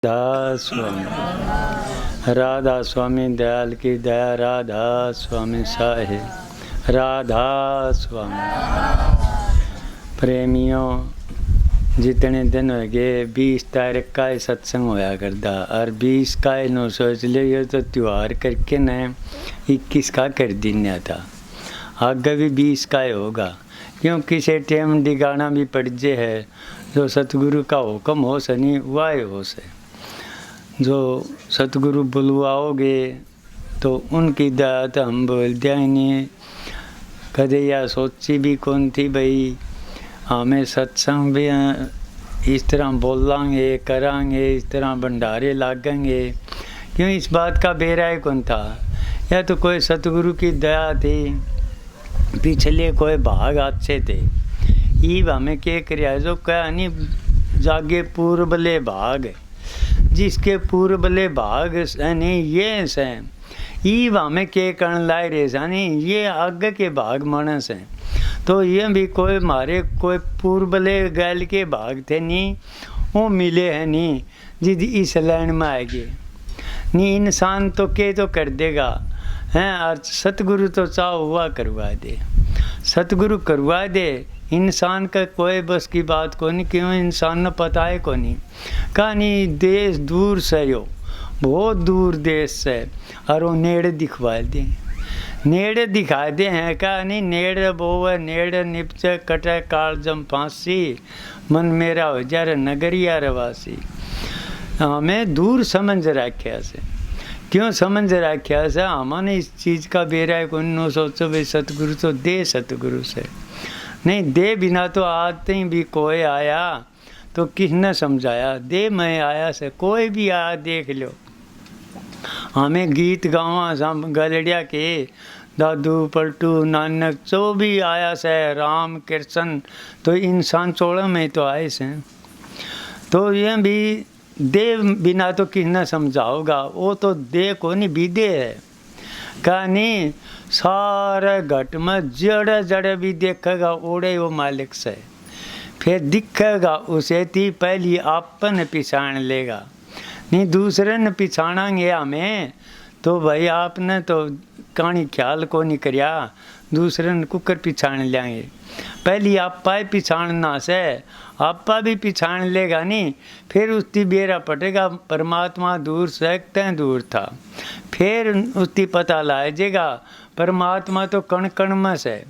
राधा स्वामी, राधा स्वामी दयाल की दया, राधा स्वामी साहेब, राधा स्वामी। प्रेमियों, जितने दिन हो गए 20 तारीख का सत्संग होया करता और 20 का नो सोच लियो तो त्यौहार करके न 21 का कर देना था। आगे भी 20 का ही होगा, क्योंकि किसी टाइम डिगाना भी पड़ जे है। जो सतगुरु का हुक्म हो सनी वह हो से। जो सतगुरु बुलवाओगे तो उनकी दया तो हम बोल दिया ही नहीं। कदे या सोची भी कौन थी भाई हमें सत्संग भी इस तरह बोलेंगे करांगे, इस तरह भंडारे लागेंगे। क्यों इस बात का बेराय कौन था? या तो कोई सतगुरु की दया थी, पिछले कोई भाग अच्छे थे। ईब हमें क्या कर जो क्या नहीं जागे पूर्वले भाग, जिसके पूर्वले भाग नहीं ये से ईब हमें के करण लाए रे सानी ये आगे के भाग मानस हैं। तो ये भी कोई मारे कोई पूर्वले गैल के भाग थे नहीं, वो मिले हैं नहीं जिद इस लाइन में आएगी नहीं। इंसान तो के तो कर देगा हैं, और सतगुरु तो चाह हुआ करवा दे, सतगुरु करवा दे। इंसान का कोई बस की बात को नहीं, क्यों इंसान ने पता है को नहीं। कहानी देश दूर से हो, बहुत दूर देश से, और वो नेड़े दिखवा दे, नेड़े दिखा दे हैं। कहानी नेड़े बोवे नेड़े निपचे कटे काल जम फांसी, मन मेरा हो जा रे नगरिया रवासी। हमें दूर समझ रखा से, क्यों समझ रखा से हमने इस चीज़ का बेरा को नो सोचो भाई सतगुरु तो दे, सतगुरु से नहीं दे बिना तो आते ही भी कोई आया तो किसने समझाया दे मैं आया से कोई भी आया देख लो। हमें गीत गावा सब गलड़िया के दादू पलटू नानक जो भी आया से राम कृष्ण, तो इंसान चोड़ा में तो आए से। तो ये भी दे बिना तो किसने समझाओगा, वो तो दे को नहीं बीदे है। कहानी सारे घट में जड़े जड़े भी देखेगा ओड़े वो मालिक से, फिर दिखेगा उसे थी पहली आपन पिछाण लेगा नहीं दूसरे ने पिछाणांगे हमें। तो भाई आपने तो कहानी ख्याल को नहीं करिया, दूसरे ने कुकर पिछाण लेंगे। पहली आपा ही पिछाणना से आपा भी पिछाण लेगा नहीं, फिर उसकी बेरा पटेगा परमात्मा दूर से तय दूर था। फिर उसकी पता लाएगा परमात्मा तो कण कण में से,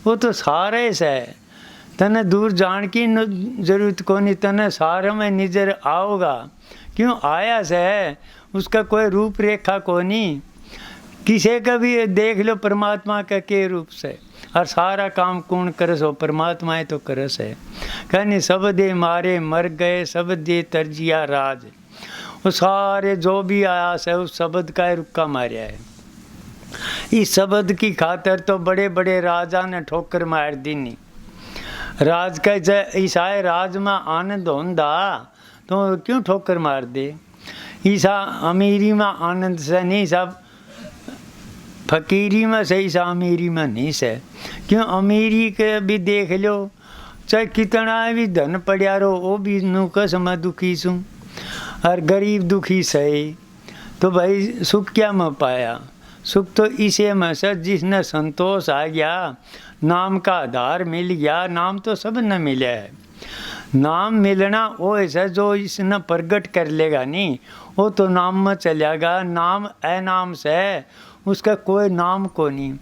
वो तो सारे से। तने दूर जान की जरूरत को नहीं, तने सारे में नजर आओगा। क्यों आया से उसका कोई रूप रेखा को नहीं, किसी का भी देख लो परमात्मा का के रूप से। और सारा काम कौन करस हो? परमात्मा तो करस है। कहनी सब दे मारे मर गए, सब दे तरजिया राज। वो सारे जो भी आया से उस शब्द का रुक्का मारिया है। इस शब्द की खातर तो बड़े बड़े राजा ने ठोकर मार दी नहीं। राज का ईसाए राज में आनंद होंदा तो क्यों ठोकर मार दे? ईसा अमीरी में आनंद से नहीं, सब फकीरी में सही सा अमीरी में नहीं से। क्यों अमीरी के भी देख लो, चाहे कितना भी धन पड़ा रो वो भी नुकस मैं दुखी सूँ, और गरीब दुखी सही। तो भाई सुख क्या मैं पाया? सुख तो इसे में से जिसने संतोष आ गया, नाम का आधार मिल गया। नाम तो सब न मिले है, नाम मिलना वो ऐसा जो इसने प्रगट कर लेगा नहीं, वो तो नाम में चलेगा। नाम ए नाम से उसका कोई नाम को नहीं,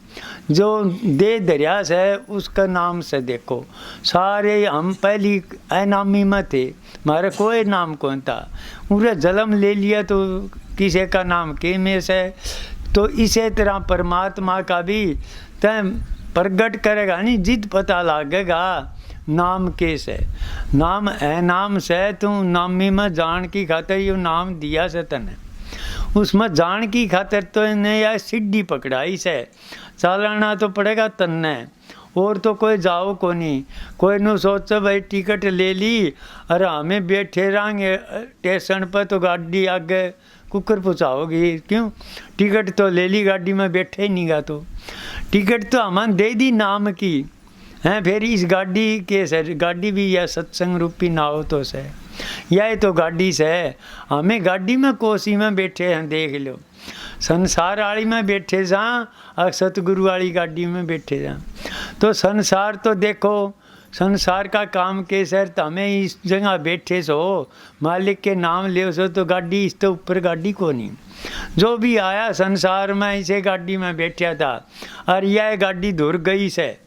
जो दे दरिया से उसका नाम से देखो। सारे हम पहली अनामी में थे, हमारा कोई नाम कौन था। पूरा जन्म ले लिया तो किसी का नाम के में से। तो इसी तरह परमात्मा का भी तय प्रगट करेगा नहीं, जिद पता लगेगा नाम के से। नाम है नाम से तू नामी में जान की खातर यो नाम दिया से तने, उसमें जान की खातर तो इन्हें या सीढ़ी पकड़ाई से चलाना तो पड़ेगा तन्ने। और तो कोई जाओ को नहीं, कोई न सोचो भाई टिकट ले ली अरे हमें बैठे रहेंगे स्टेशन पर तो गाड़ी आगे कुकर पहुँचाओगी। क्यों? टिकट तो ले ली, गाड़ी में बैठे ही नहीं गा। तो टिकट तो हमें दे दी नाम की हैं। फिर इस गाड़ी के सर गाड़ी भी या सत्संग रूपी नाव तो से यह तो गाड़ी से है, हमें गाड़ी में कोसी में बैठे हैं, देख लो संसार वाली में बैठे जा और सतगुरु वाली गाड़ी में बैठे जा। तो संसार तो देखो, संसार का काम के सर तो हमें इस जगह बैठे सो मालिक के नाम ले सो, तो गाड़ी इस तो ऊपर गाड़ी को नहीं। जो भी आया संसार में इसे गाड़ी में बैठा था, और यह गाड़ी दूर गई से।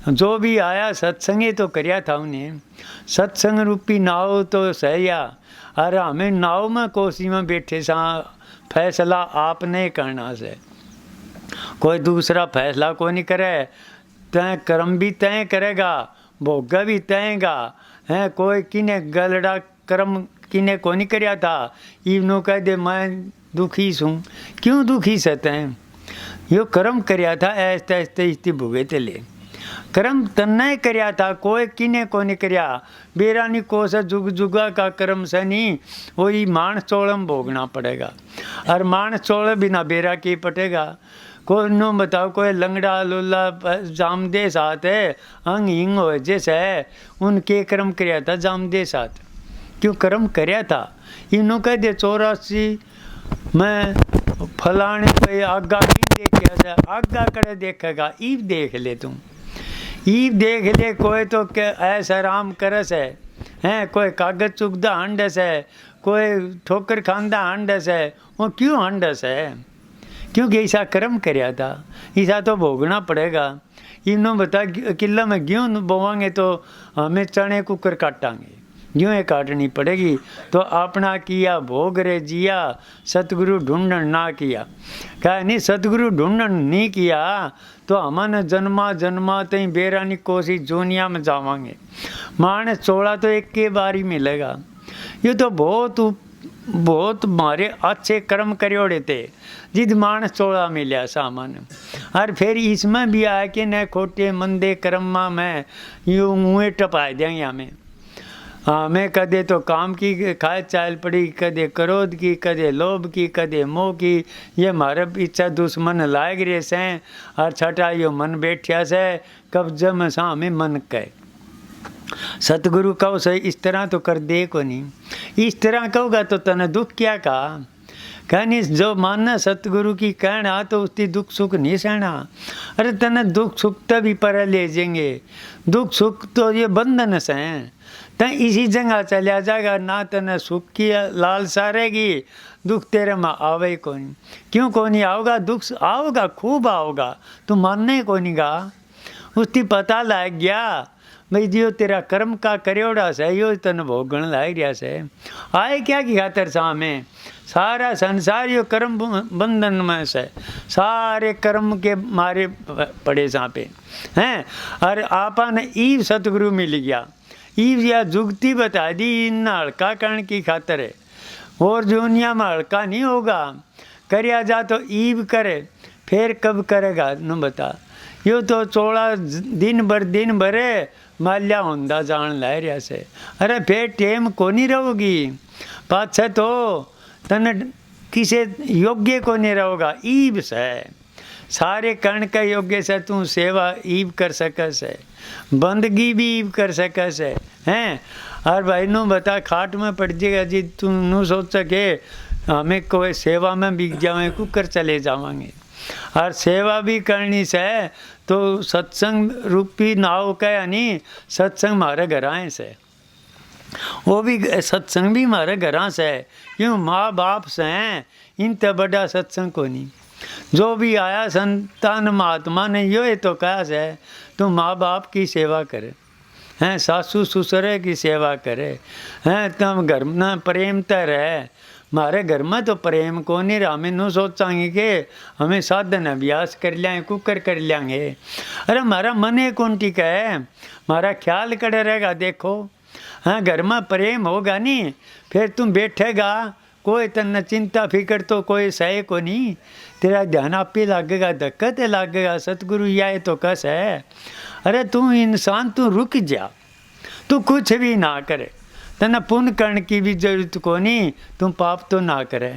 जो भी आया सत्संगे तो करया था उन्हें, सत्संग रूपी नाव तो सहया, और हमें नाव में कोसी में बैठे सा। फैसला आपने करना से, कोई दूसरा फैसला को नहीं करे। तय कर्म भी तय करेगा, भोगा भी तयगा है। कोई किने गलड़ा कर्म किने को नहीं करया था, इवनो कह दे मैं दुखी सूँ, क्यों दुखी से तय? यो कर्म करया था, ऐसे ऐसे इस्ती भुगे चले। कर्म तन्ने करया था, कोई किने को नहीं करया। बेरानी को से जुग जुगा का कर्म से नहीं, वही मानस चोड़म भोगना पड़ेगा। और मानस चोड़ बिना बेरा की पटेगा। कोई नो बताओ, कोई लंगड़ा लुल्ला जामदे साथ है, अंग हिंग हो जैसे है, उनके कर्म करया था जामदे साथ, क्यों कर्म करया था। इन्हों कह दे 84 मैं फलाने पे आगा की देखा, आगा करे देखेगा, ईब देख ले तुम, ईब देख ले। कोई तो ऐसा राम करस है, कोई कागज चुगदा हंडस है, कोई ठोकर खांदा हंडस है। वो क्यों हंडस है? क्योंकि ऐसा कर्म करया था, ऐसा तो भोगना पड़ेगा। इन्हों बता किला में गेहूँ बोवांगे तो हमें चने कुकर काटांगे, गेहूँ काटनी पड़ेगी। तो अपना किया भोग रे जिया, सतगुरु ढूंढन ना किया। कहा नहीं, सतगुरु ढूंढन नहीं किया तो हमने जन्मा जन्मा तई बेरानी कोसी जोनिया में जावांगे। मानस चोड़ा तो एक के बारी मिलेगा। ये तो बहुत मारे अच्छे कर्म करोड़े थे, जिद मानस चोड़ा मिला सामान। और फिर इसमें भी आया कि न खोटे मंदे कर्मा में यूँ मुँह टपा देंगे हमें। हमें कदे तो काम की खाए चाल पड़ी, कदे क्रोध की, कदे लोभ की, कदे मोह की। ये हमारे इच्छा दुश्मन लाग रहे से, और छठा यो मन बैठिया से कब्जे में सा हमें मन कहे। सतगुरु कहो सही इस तरह तो कर दे को नहीं, इस तरह कहोगा तो तने दुख क्या का। कहनी जो मानना सतगुरु की कहना तो उसकी दुख सुख नहीं सहना। अरे तने दुख सुख तभी पर ले जाएंगे, दुख सुख तो ये बंधन से हैं। तय इसी जगह चलिया जाएगा, ना तने सुख की लालसा रहेगी, दुख तेरे में आवे को नहीं। क्यों को नहीं आओगा? दुख आओगा, खूब आओगा, तू मानने को नहीं गा। उसकी पता लग गया भाई जो तेरा कर्म का करेड़ा से यो तन भोगण लाग रहा से। आए क्या की खातर सामे सारा संसार यो कर्म बंधन में से, सारे कर्म के मारे पड़े सा पे हैं। और आपा ने ईव सतगुरु मिल गया, ईव या जुगती बता दी इन हल्का करण की खातर है। और दुनिया में हल्का नहीं होगा, करया जा तो ईव करे, फिर कब करेगा न बता। यो तो चोड़ा दिन भर माल्या होंदा जान ला रहा से। अरे फिर टेम को नहीं रहोगी, पाछे तो तने किसे योग्य को नहीं रहोगा। ईब से सारे कर्ण के योग्य से तू सेवा ईब कर सकस है, बंदगी भी ईब कर सकस है हैं। और भाई नू बता खाट में पड़ जाएगा जी, तू नू सोच सके हमें कोई सेवा में बिक जावे कुकर चले जावांगे। और सेवा भी करनी से तो सत्संग रूपी नाव का यानी सत्संग हमारे घर आए से, वो भी सत्संग भी हमारे घर से है। क्यों? माँ बाप से हैं, इन तो बड़ा सत्संग को नहीं। जो भी आया संतान महात्मा ने यो तो कहा है तो माँ बाप की सेवा करे हैं, सासू ससुरे की सेवा करे हैं, तुम घर में प्रेम तो रहे। हमारे घर में तो प्रेम को नहीं रहा, हमें नू सोचांगे कि हमें साधन अभ्यास कर लेंगे, कुकर कर लेंगे। अरे हमारा मन है कौन टिका है, हमारा ख्याल करे रहेगा। देखो हाँ, घर में प्रेम होगा नहीं, फिर तुम बैठेगा कोई तन्ना चिंता फिक्र तो कोई सहे को नहीं, तेरा ध्यान आप ही लागेगा, धक्कत लागेगा। सतगुरु यह तो कस है। अरे तू इंसान तू रुक जा, तू कुछ भी ना करे, तना पुण्य करने की भी जरूरत को नहीं। तुम पाप तो ना करे,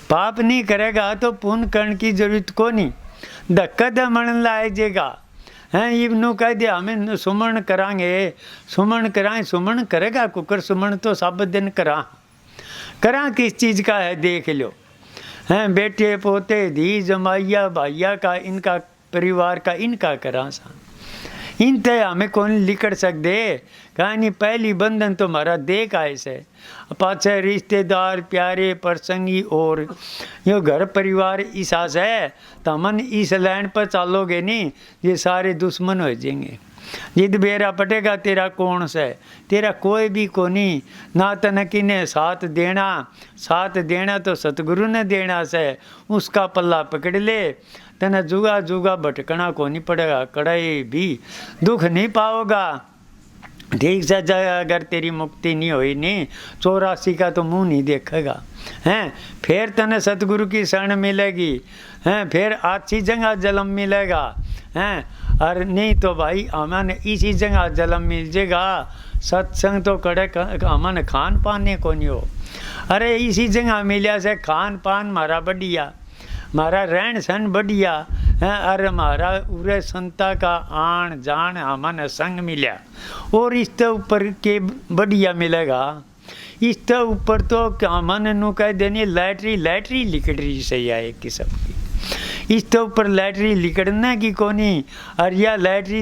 पाप नहीं करेगा तो पुण्य करने की जरूरत को नहीं। धक्का मन लाएगा हैं इवनू कह दिया हमें सुमन करांगे, सुमन कराएं, सुमन करेगा कुकर, सुमन तो सब दिन करा किस चीज़ का है देख लो। हैं बेटे पोते धी जमाइया भाइया का, इनका परिवार का इनका करा सा, इन ते हमें कौन लिखड़ सकते। कहानी पहली बंधन तो हमारा देख आए से, पाछे रिश्तेदार प्यारे प्रसंगी और यो घर परिवार इसास है, तो मन इस लाइन पर चलोगे नहीं ये सारे दुश्मन हो जाएंगे। जिद बेरा पटेगा तेरा कौन से, तेरा कोई भी को नहीं ना, तन किने साथ देना तो सतगुरु ने देना से, उसका पल्ला पकड़ ले तना जुगा जुगा भटकना को नहीं पड़ेगा, कड़ाई भी दुख नहीं पाओगा। ठीक से अगर तेरी मुक्ति नहीं हुई नहीं, 84 का तो मुंह नहीं देखेगा हैं, फिर तने सतगुरु की शरण मिलेगी हैं, फिर अच्छी जगह जन्म मिलेगा हैं, और नहीं तो भाई हमें इसी जगह जन्म मिल जाएगा। सत्संग तो कड़े हमें खान पान को नहीं हो, अरे इसी जगह मिला से खान पान हमारा बढ़िया, हमारा रहन सहन बढ़िया है, अरे हमारा उरे संता का आन जान हमने संग मिला, और इसके ऊपर के बढ़िया मिलेगा। इसके ऊपर तो हमने नु कह देनी लैटरी लिखड़ रही सही है कि सबकी, इसके ऊपर लैटरी लिखड़ने की कोनी, और या लैटरी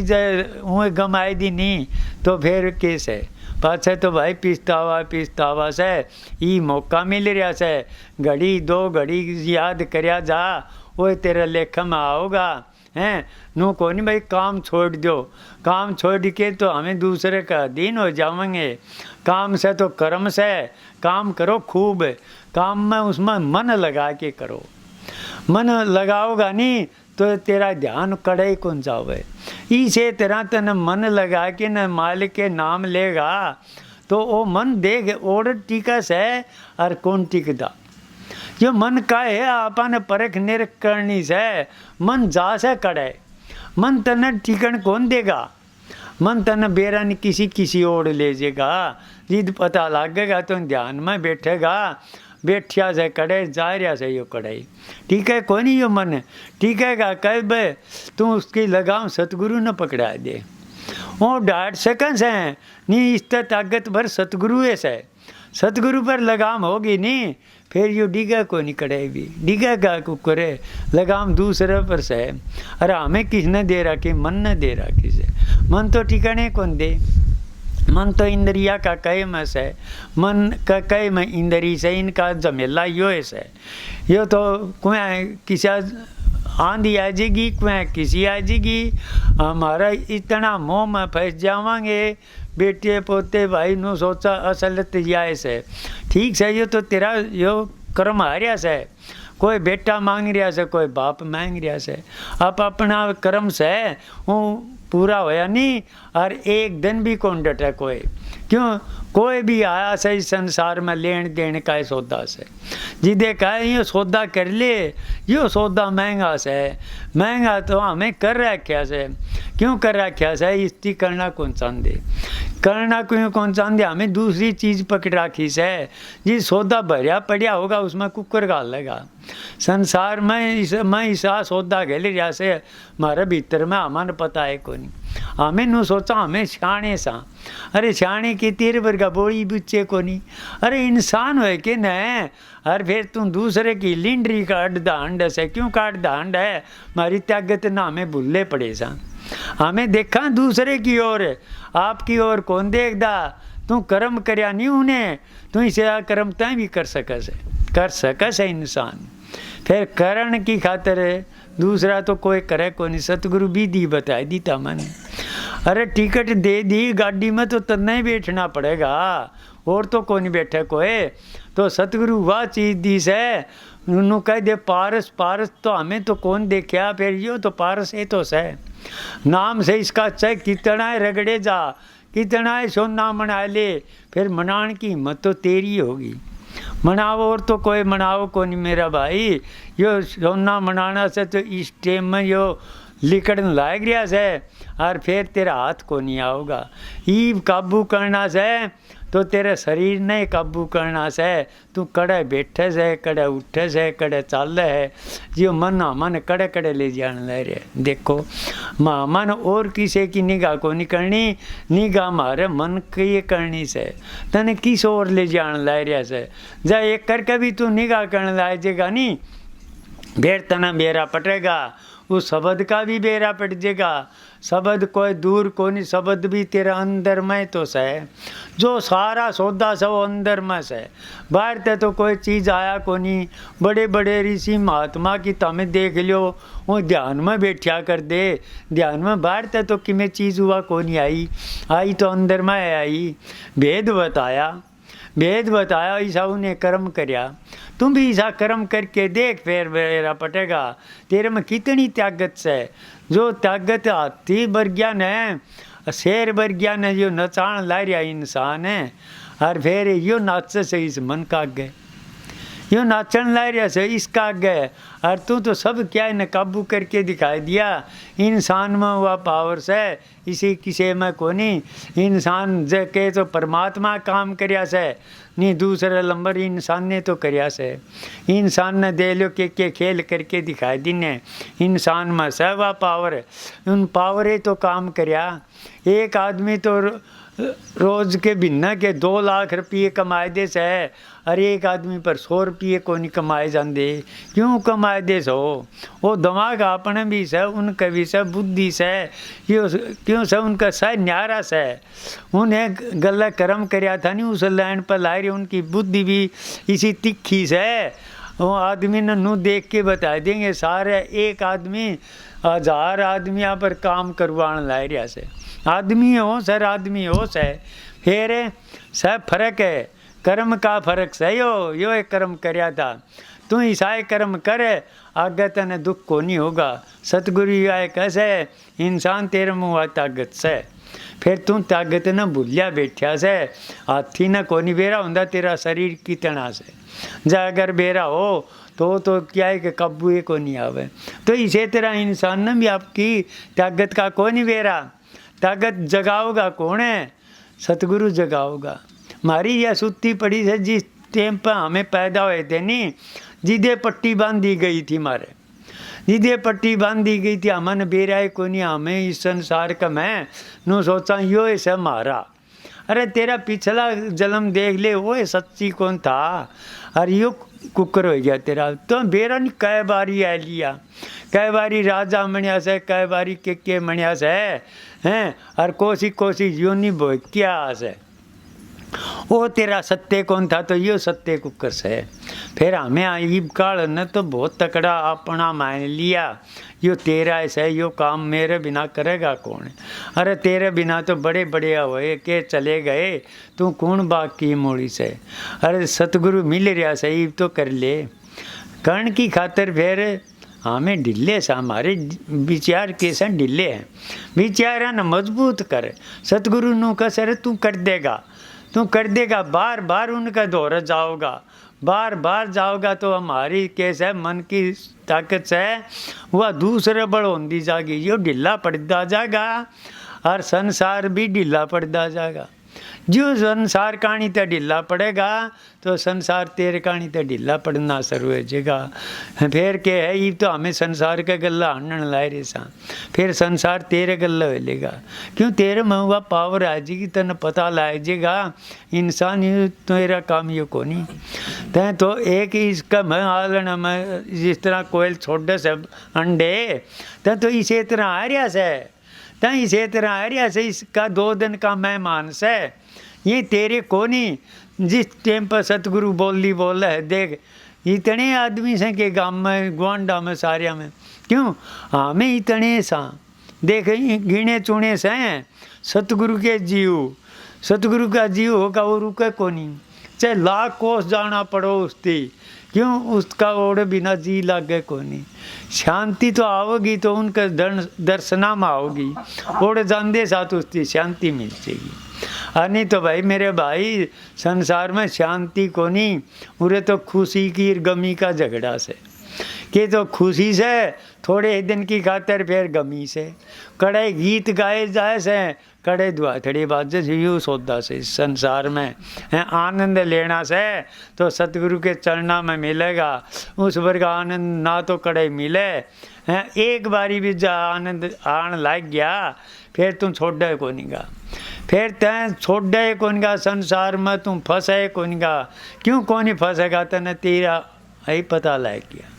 हुए गमाई दी नहीं तो फिर केस है पाछे तो भाई पिछतावा से ई मौका मिल रहा से, घड़ी दो घड़ी याद करया जा, वो तेरा लेख में आओगा हैं। नो को नहीं भाई काम छोड़ दो, काम छोड़ के तो हमें दूसरे का अधीन हो जाएंगे। काम से तो कर्म से काम करो खूब, काम में उसमें मन लगा के करो, मन लगाओगा नहीं तो तेरा ध्यान कड़े कौन जावे। इसे तरह तन मन लगा के न मालिक के नाम लेगा तो वो मन देख और टीका से और कौन टिकदा। जो मन का है आपने परख निरख करनी से, मन जा से कड़े, मन तन टिकन कौन देगा, मन तन बेरा नहीं किसी ओर ले जाएगा। जिद पता लगेगा तो ध्यान में बैठेगा, बैठिया से कड़े जा रहा से यो कड़े, ठीक है कोई नहीं यो मन टिकेगा। कह बे तू उसकी लगाम सतगुरु न पकड़ा दे, वो डांट सकन से नहीं, इस ताकत भर सतगुरु से, सतगुरु पर लगाम होगी नहीं फिर यो डिगा को नहीं कड़े भी, डिगा का कुकरे लगाम दूसरे पर से। अरे हमें किसने दे रखी, मन ने दे रखी से, मन तो ठिकाने कौन दे, मन तो इंद्रिया का कई में से, मन का कई में इंद्री से, इनका जमेला यो है। यो तो कुएं किसी आंधी आ जाएगी, कुएं किसी आ जाएगी, हमारा इतना मोह में फंस जावांगे। बेटे पोते भाई नु सोचा असलत जाए से, ठीक से यो तो तेरा यो कर्म आ रहा से, कोई बेटा मांग रहा से, कोई बाप मांग रहा से, आप अपना कर्म से वो पूरा होया नहीं, और एक दिन भी कौन डटे कोई, क्यों कोई भी आया से इस संसार में लेन देन का सौदा से, जिदे कहा ये सौदा कर ले, यो सौदा महंगा से, महंगा तो हमें कर रखा से, क्यों कर रखा से, इसकी करना कौन चाहते, करना क्यों कौन चाहते, हमें दूसरी चीज़ पकड़ रखी से, जी सौदा भरिया पड़िया होगा उसमें कुकर गाल लेगा। संसार में ऐसा सौदा गल रहा से हमारे भीतर में हमें पता है कोई नहीं, हमें नु सोचा हमें सियाणे सा, अरे सियाणे की तेरे वर्गा बोली बुच्चे को नहीं, अरे इंसान हो के न, और फिर तू दूसरे की लिंडरी काट दांड से, क्यों काट दांड है, हमारी त्यागत ना हमें भूले पड़े सा, हमें देखा दूसरे की ओर, आपकी ओर कौन देखदा, तू कर्म करया नहीं उन्हें, तू इसे कर्म तय भी कर सकस है इंसान। फिर करण की खातिर दूसरा तो कोई करे को नहीं, सतगुरु भी दी बताई दी था मैंने, अरे टिकट दे दी गाड़ी में तो तन्ना ही बैठना पड़ेगा, और तो कोई नहीं बैठे कोई, तो सतगुरु वह चीज़ दी से उन्होंने कह दे पारस, पारस तो हमें तो कौन देखा, फिर यो तो पारस है तो से नाम से इसका चाहे कितना रगड़े जा, कितना है सोना मना ले, फिर मनाने की हिम्मत तो तेरी होगी, मनाओ और तो कोई मनाओ को नहीं मेरा भाई। यो सोना मनाना से तो इस टाइम में यो लिकड़न लाग रहा से, और फिर तेरा हाथ को नहीं आओगा, ई काबू करना से तो तेरे शरीर ने काबू करना से। तू कड़े बैठे से, कड़े उठे से, कड़े चाल है, जो मन मन कड़े कड़े ले जाने लग रहे। देखो मन और किसी की निगाह को नहीं करनी, निगाह मारे मन की ये करनी से। तने किस और ले जाने लग रहा से, जा एक करके भी तू निगाह करने लग जाएगा नहीं, बेर तना बेरा पटेगा, उस शब्द का भी बेरा पट जाएगा। शब्द कोई दूर को नहीं, शब्द भी तेरा अंदर में तो से, जो सारा सौदा से वो अंदर में से। बाहर ते तो कोई चीज़ आया को नहीं। बड़े बड़े ऋषि महात्मा की तमें देख लियो, वो ध्यान में बैठा कर दे, ध्यान में बाहर ते तो किमें चीज़ हुआ को नहीं आई, आई तो अंदर में आई। भेद बताया, भेद बताया, ऐसा उन्हें कर्म करया। तुम भी ऐसा कर्म करके देख, फिर मेरा पटेगा तेरे में कितनी ताकत से। जो ताकत हाथी बरज्ञान है, शेर बरज्ञान है, जो नचान ला रहा इंसान है, और फिर यो नाच से इस मन का आगे, यो नाचन ला रहा से इसका आगे। और तू तो सब क्या है न काबू करके दिखाई दिया। इंसान में हुआ पावर से, इसी किसी में को नहीं। इंसान के तो परमात्मा काम करया से नहीं, दूसरे नंबर इंसान ने तो करया से। इंसान ने दे लो के खेल करके दिखाई दीने, इंसान में से वह पावर, उन पावरे तो काम करया। एक आदमी तो रोज के भिन्न के 2 लाख रुपये कमाए दे से, और एक आदमी पर 100 रुपये को नहीं कमाए जाते। क्यों कमाए दे सो? वो दिमाग अपने भी से, उनके भी से, बुद्धि से, क्यों से उनका सह न्यारा से। उन्हें गलत कर्म करया था नहीं, उस लाइन पर ला रही, उनकी बुद्धि भी इसी तिखी से। वो आदमी ने नू देख के बता देंगे सारे, एक आदमी 1000 आदमियों पर काम करवाने ला रहा से। आदमी हो सर, आदमी हो से, फिर सब फर्क है, कर्म का फर्क से। यो एक कर्म करया था, तू ईसाई कर्म करे, आगे तने दुख को नहीं होगा। सतगुरु आए कैसे, इंसान तेरे मुँह ताकत से, फिर तू ताकत न भूलिया बैठा से। हाथी न कोनी बेरा होंदा तेरा शरीर कितना से, जा अगर बेरा हो तो क्या है कि काबू को नहीं आवे। तो इसे तरह इंसान ने भी आपकी ताकत का को नहीं बेरा। ताकत जगाओगा कौन है? सतगुरु जगाओगा। मारी यह सुत्ती पड़ी है जिस टाइम पर हमें पैदा हुए थे नहीं, जिदे पट्टी बांधी गई थी मारे, जिदे पट्टी बांधी गई थी, हमने बेरा को नहीं, हमें इस संसार का मैं नू सोचा यो ऐसा मारा। अरे तेरा पिछला जन्म देख ले, वो सच्ची कौन था, और यो कुकर हो गया तेरा। तो बेरा नहीं कई बारी आ लिया, कई बारी राजा मणिया से, कई बारी के मणिया से हैं, और कोसी योनि भो क्या से। वो तेरा सत्य कौन था, तो यो सत्य कुकर से। फिर हमें आई काल ने तो बहुत तकड़ा अपना मान लिया, यो तेरा ऐसा है, यो काम मेरे बिना करेगा कौन है। अरे तेरे बिना तो बड़े बड़े हुए के चले गए, तू कौन बाकी मोड़ी से। अरे सतगुरु मिल रहा सही तो कर ले। कर्ण की खातर फिर हमें ढिले से, हमारे विचार कैसे ढिले हैं, विचार न मजबूत कर। सतगुरु नु कसर तू कर देगा, तू कर देगा। बार बार उनका दौरा जाओगा, बार बार जाओगा तो हमारी कैसे मन की ताकत से वह दूसरे बड़ होती जाएगी। यो ढीला पड़ता जाएगा और संसार भी ढीला पड़ता जाएगा। जो संसार कहानी तो ढीला पड़ेगा तो संसार तेरे कहानी तो ढीला पड़ना शुरू हो जाएगा। फिर के है ये तो हमें संसार का गला हनन लाए रे सा, फिर संसार तेरे गला हो लेगा। क्यों तेरे में हुआ पावर आ जाएगी, तेन पता लाए जाएगा इंसान ये तेरा काम ये को नहीं। तैं तो एक ही इसका मैं आलना में जिस तरह कोयल छोड़े से अंडे, तैं तो इसे तरह आ रहा से, तैं इसे तरह आ रहा से, इसका 2 दिन का मेहमान से। ये तेरे को नहीं, जिस टाइम पर सतगुरु बोल है, देख इतने आदमी से के गांव में ग्वांडा में सारिया में, क्यों हमें इतने सा देख गिने चुने से हैं। सतगुरु के जीव, सतगुरु का जीव होगा वो रुके को नहीं, चाहे लाख कोस जाना पड़ो उसकी, क्यों उसका ओढ़े बिना जी लागे को नहीं। शांति तो आओगी तो उनके दर्शना में आओगी, ओढ़ जाने साथ उसकी शांति मिल जाएगी। नहीं तो भाई मेरे भाई संसार में शांति को नहीं, उरे तो खुशी की गमी का झगड़ा से। कि तो खुशी से थोड़े ही दिन की खातर फिर गमी से कड़े गीत गाए जाए से कड़े दुआथड़ी बाजे से यूँ सौदा से इस संसार में है आनंद लेना से तो सतगुरु के चरणा में मिलेगा उस वर्ग आनंद ना तो कड़े मिले हैं एक बारी भी जा आनंद आन लग गया फिर तुम छोड़े को नहीं गा फिर तैं छोड़े कौन गा संसार में तुम फंसे कौन गा क्यों कौन फंसेगा तने तेरा ही पता लग गया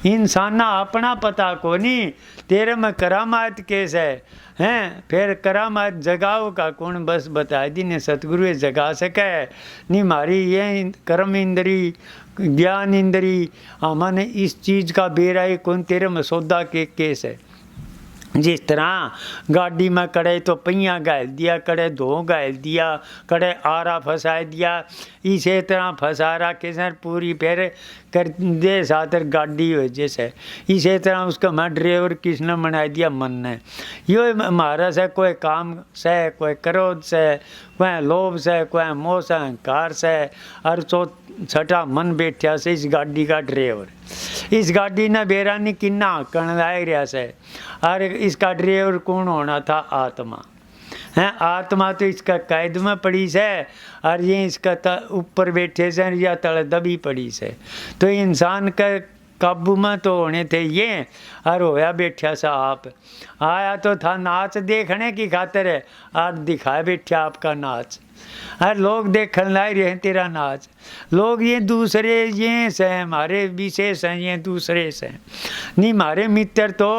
इंसाना अपना पता को नहीं तेरे में करामात केस है हैं फिर करामात जगाओ का कौन बस बता दी ने सतगुरु जगा सके नहीं मारी ये कर्म इंद्री ज्ञान इंद्री हमने इस चीज़ का बेरा ही कौन तेरे में सौदा के केस है जिस तरह गाड़ी में कड़े तो पहिया गाल दिया कड़े दो गाल दिया कड़े आरा फंसा दिया इसी तरह फंसा रखे सर पूरी फिर कर दे सातर गाड़ी हो जैसे इसी तरह उसका मैं ड्राइवर किसने बना दिया मन ने यो हमारा से कोई काम से कोई क्रोध से कोई लोभ से कोई मोह से अहंकार से और छठा मन बैठा से इस गाड़ी का ड्राइवर इस गाड़ी ने बेरानी किन्ना कण लाए रहा से और इसका ड्राइवर कौन होना था आत्मा हैं आत्मा तो इसका कैद में पड़ी से और ये इसका ऊपर बैठे से या तले दबी पड़ी से तो इंसान का काबू में तो होने थे ये और होया बैठा सा आप आया तो था नाच देखने की खातिर है और दिखाए बैठा आपका नाच और लोग देखने लाए रहे तेरा नाच लोग ये दूसरे ये से हमारे विशेष हैं ये दूसरे से नहीं हमारे मित्र तो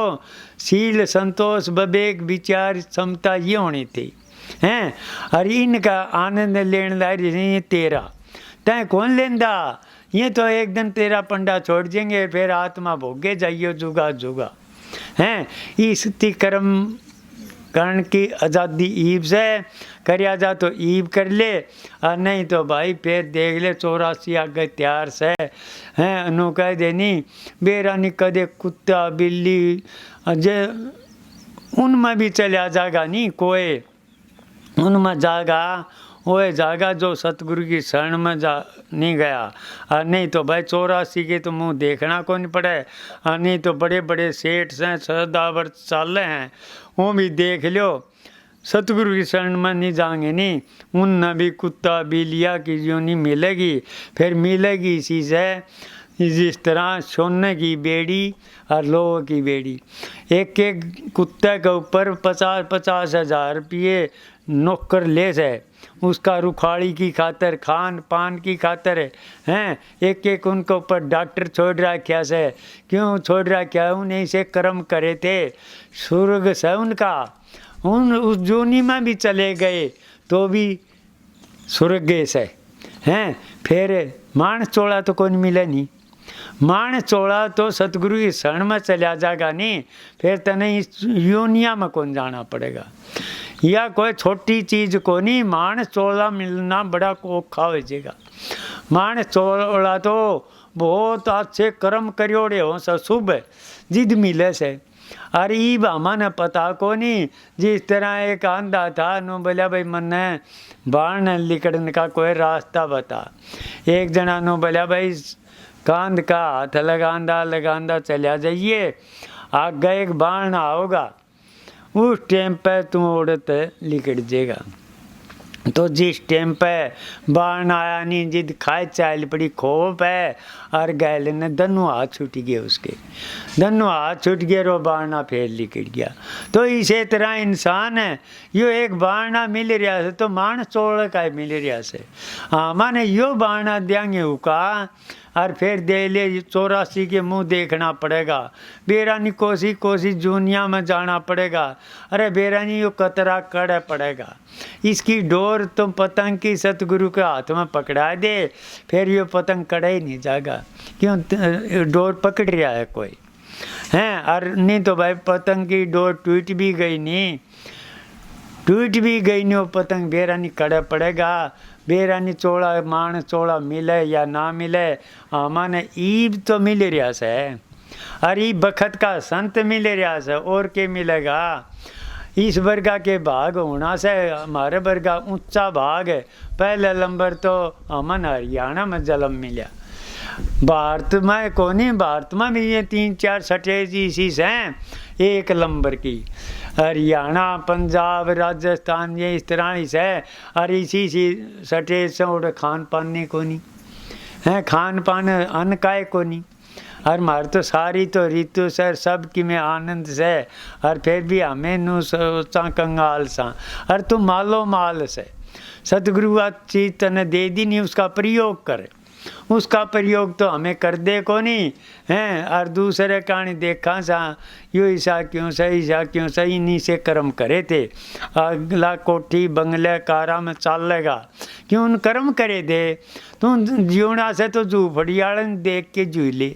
शील संतोष विवेक विचार क्षमता ये होनी थी हैं और इनका आनंद लेने लाए रहे तेरा तय कौन लेंदा ये तो एक दिन तेरा पंडा छोड़ देंगे फिर आत्मा भोगे जाइयो जुगा जुगा हैं इस कर्म करण की आज़ादी ईब से करिया जा तो ईब कर ले और नहीं तो भाई फिर देख ले 84 आगे तैयार से हैं अनु कह देनी बेरानी कदे कुत्ता बिल्ली जे उनमें भी चला जाएगा नहीं कोई उनमें जाएगा वो जाएगा जो सतगुरु की शरण में जा नहीं गया और नहीं तो भाई 84 के तो मुँह देखना को नहीं पड़े और नहीं तो बड़े बड़े सेठ हैं सदावर चाल हैं वो भी देख लो सतगुरु की शरण में नहीं जाएंगे नहीं उन भी कुत्ता बिलिया की जो नहीं मिलेगी फिर मिलेगी इसी से जिस तरह सोने की बेड़ी और लोहे की बेड़ी एक एक कुत्ते के ऊपर 50-50 हज़ार रुपये नौकर ले से उसका रुखाड़ी की खातर खान पान की खातर हैं एक एक उनके ऊपर डॉक्टर छोड़ रखा से क्यों छोड़ रखा उन्हें से कर्म करे थे स्वर्ग से उनका उन उस जोनी में भी चले गए तो भी स्वर्ग से हैं फिर मान चोड़ा तो कौन मिले नहीं मान चोड़ा तो सतगुरु की शरण में चला जाएगा नहीं फिर तने इस योनिया में कौन जाना पड़ेगा या कोई छोटी चीज़ को नहीं मान चोला मिलना बड़ा औखा हो जाएगा मान चोला तो बहुत अच्छे कर्म करियोड़े हो शुभ जिद मिले से अरे ईब हमारे पता को नहीं जिस तरह एक आंधा था नो बोला भाई मन बाण निकलने का कोई रास्ता बता एक जना नो बोला भाई कांध का हाथ लगांदा चला जाइए आगे एक बाण आओगा उस टाइम पे तुम उड़त लिकट जाएगा तो जिस टाइम पे बाण आया नहीं जिद खाए चाल पड़ी खोप है और गैल ने दोनों हाथ छूट गए उसके दोनों हाथ छूट गए रो बाणा फिर लिकट गया तो इसी तरह इंसान है यो एक बाणा मिल रहा से तो मान चोड़ का मिल रहा से हाँ माने यो बाणा देंगे हुका और फिर दे ले 84 के मुंह देखना पड़ेगा बेरानी कोसी दुनिया में जाना पड़ेगा अरे बेरानी यो कतरा कड़े पड़ेगा इसकी डोर तुम पतंग की सतगुरु के हाथ में पकड़ा दे फिर यो पतंग कड़े ही नहीं जाएगा क्यों डोर पकड़ रहा है कोई हैं और नहीं तो भाई पतंग की डोर टूट भी गई नहीं वो पतंग बेरानी कड़े पड़ेगा बेरानी चोड़ा मान चोड़ा मिले या ना मिले माने ईब तो मिल रहा से अरे ई बखत का संत मिल रहा से और के मिलेगा इस वर्गा के भाग होना से हमारे वर्गा ऊंचा भाग है पहले नंबर तो अमन हरियाणा में जन्म मिला भारत में कोनी, भारत में भी ये 3-4 स्टेट इसी हैं एक नंबर की। हरियाणा, पंजाब, राजस्थान ये इस तरह ही है। और इसी स्टेट से और खान पान ने कोनी है, खान पान अन्न काय कोनी। और मार तो सारी तो ऋतु सर सब की में आनंद से। और फिर भी हमें नु सोचा कंगाल सा। और तू मालो माल से सतगुरु चीज तने दे दी नहीं, उसका प्रयोग कर। उसका प्रयोग तो हमें कर दे को नहीं हैं। और दूसरे कहानी देखा सा यो ईसा क्यों सही, ईसा क्यों सही, इन्हीं से कर्म करे थे। अगला कोठी बंगले कारा में चलेगा क्यों उन कर्म करे दे। तू जीवना से तो झूपड़ियाड़न देख के झूले।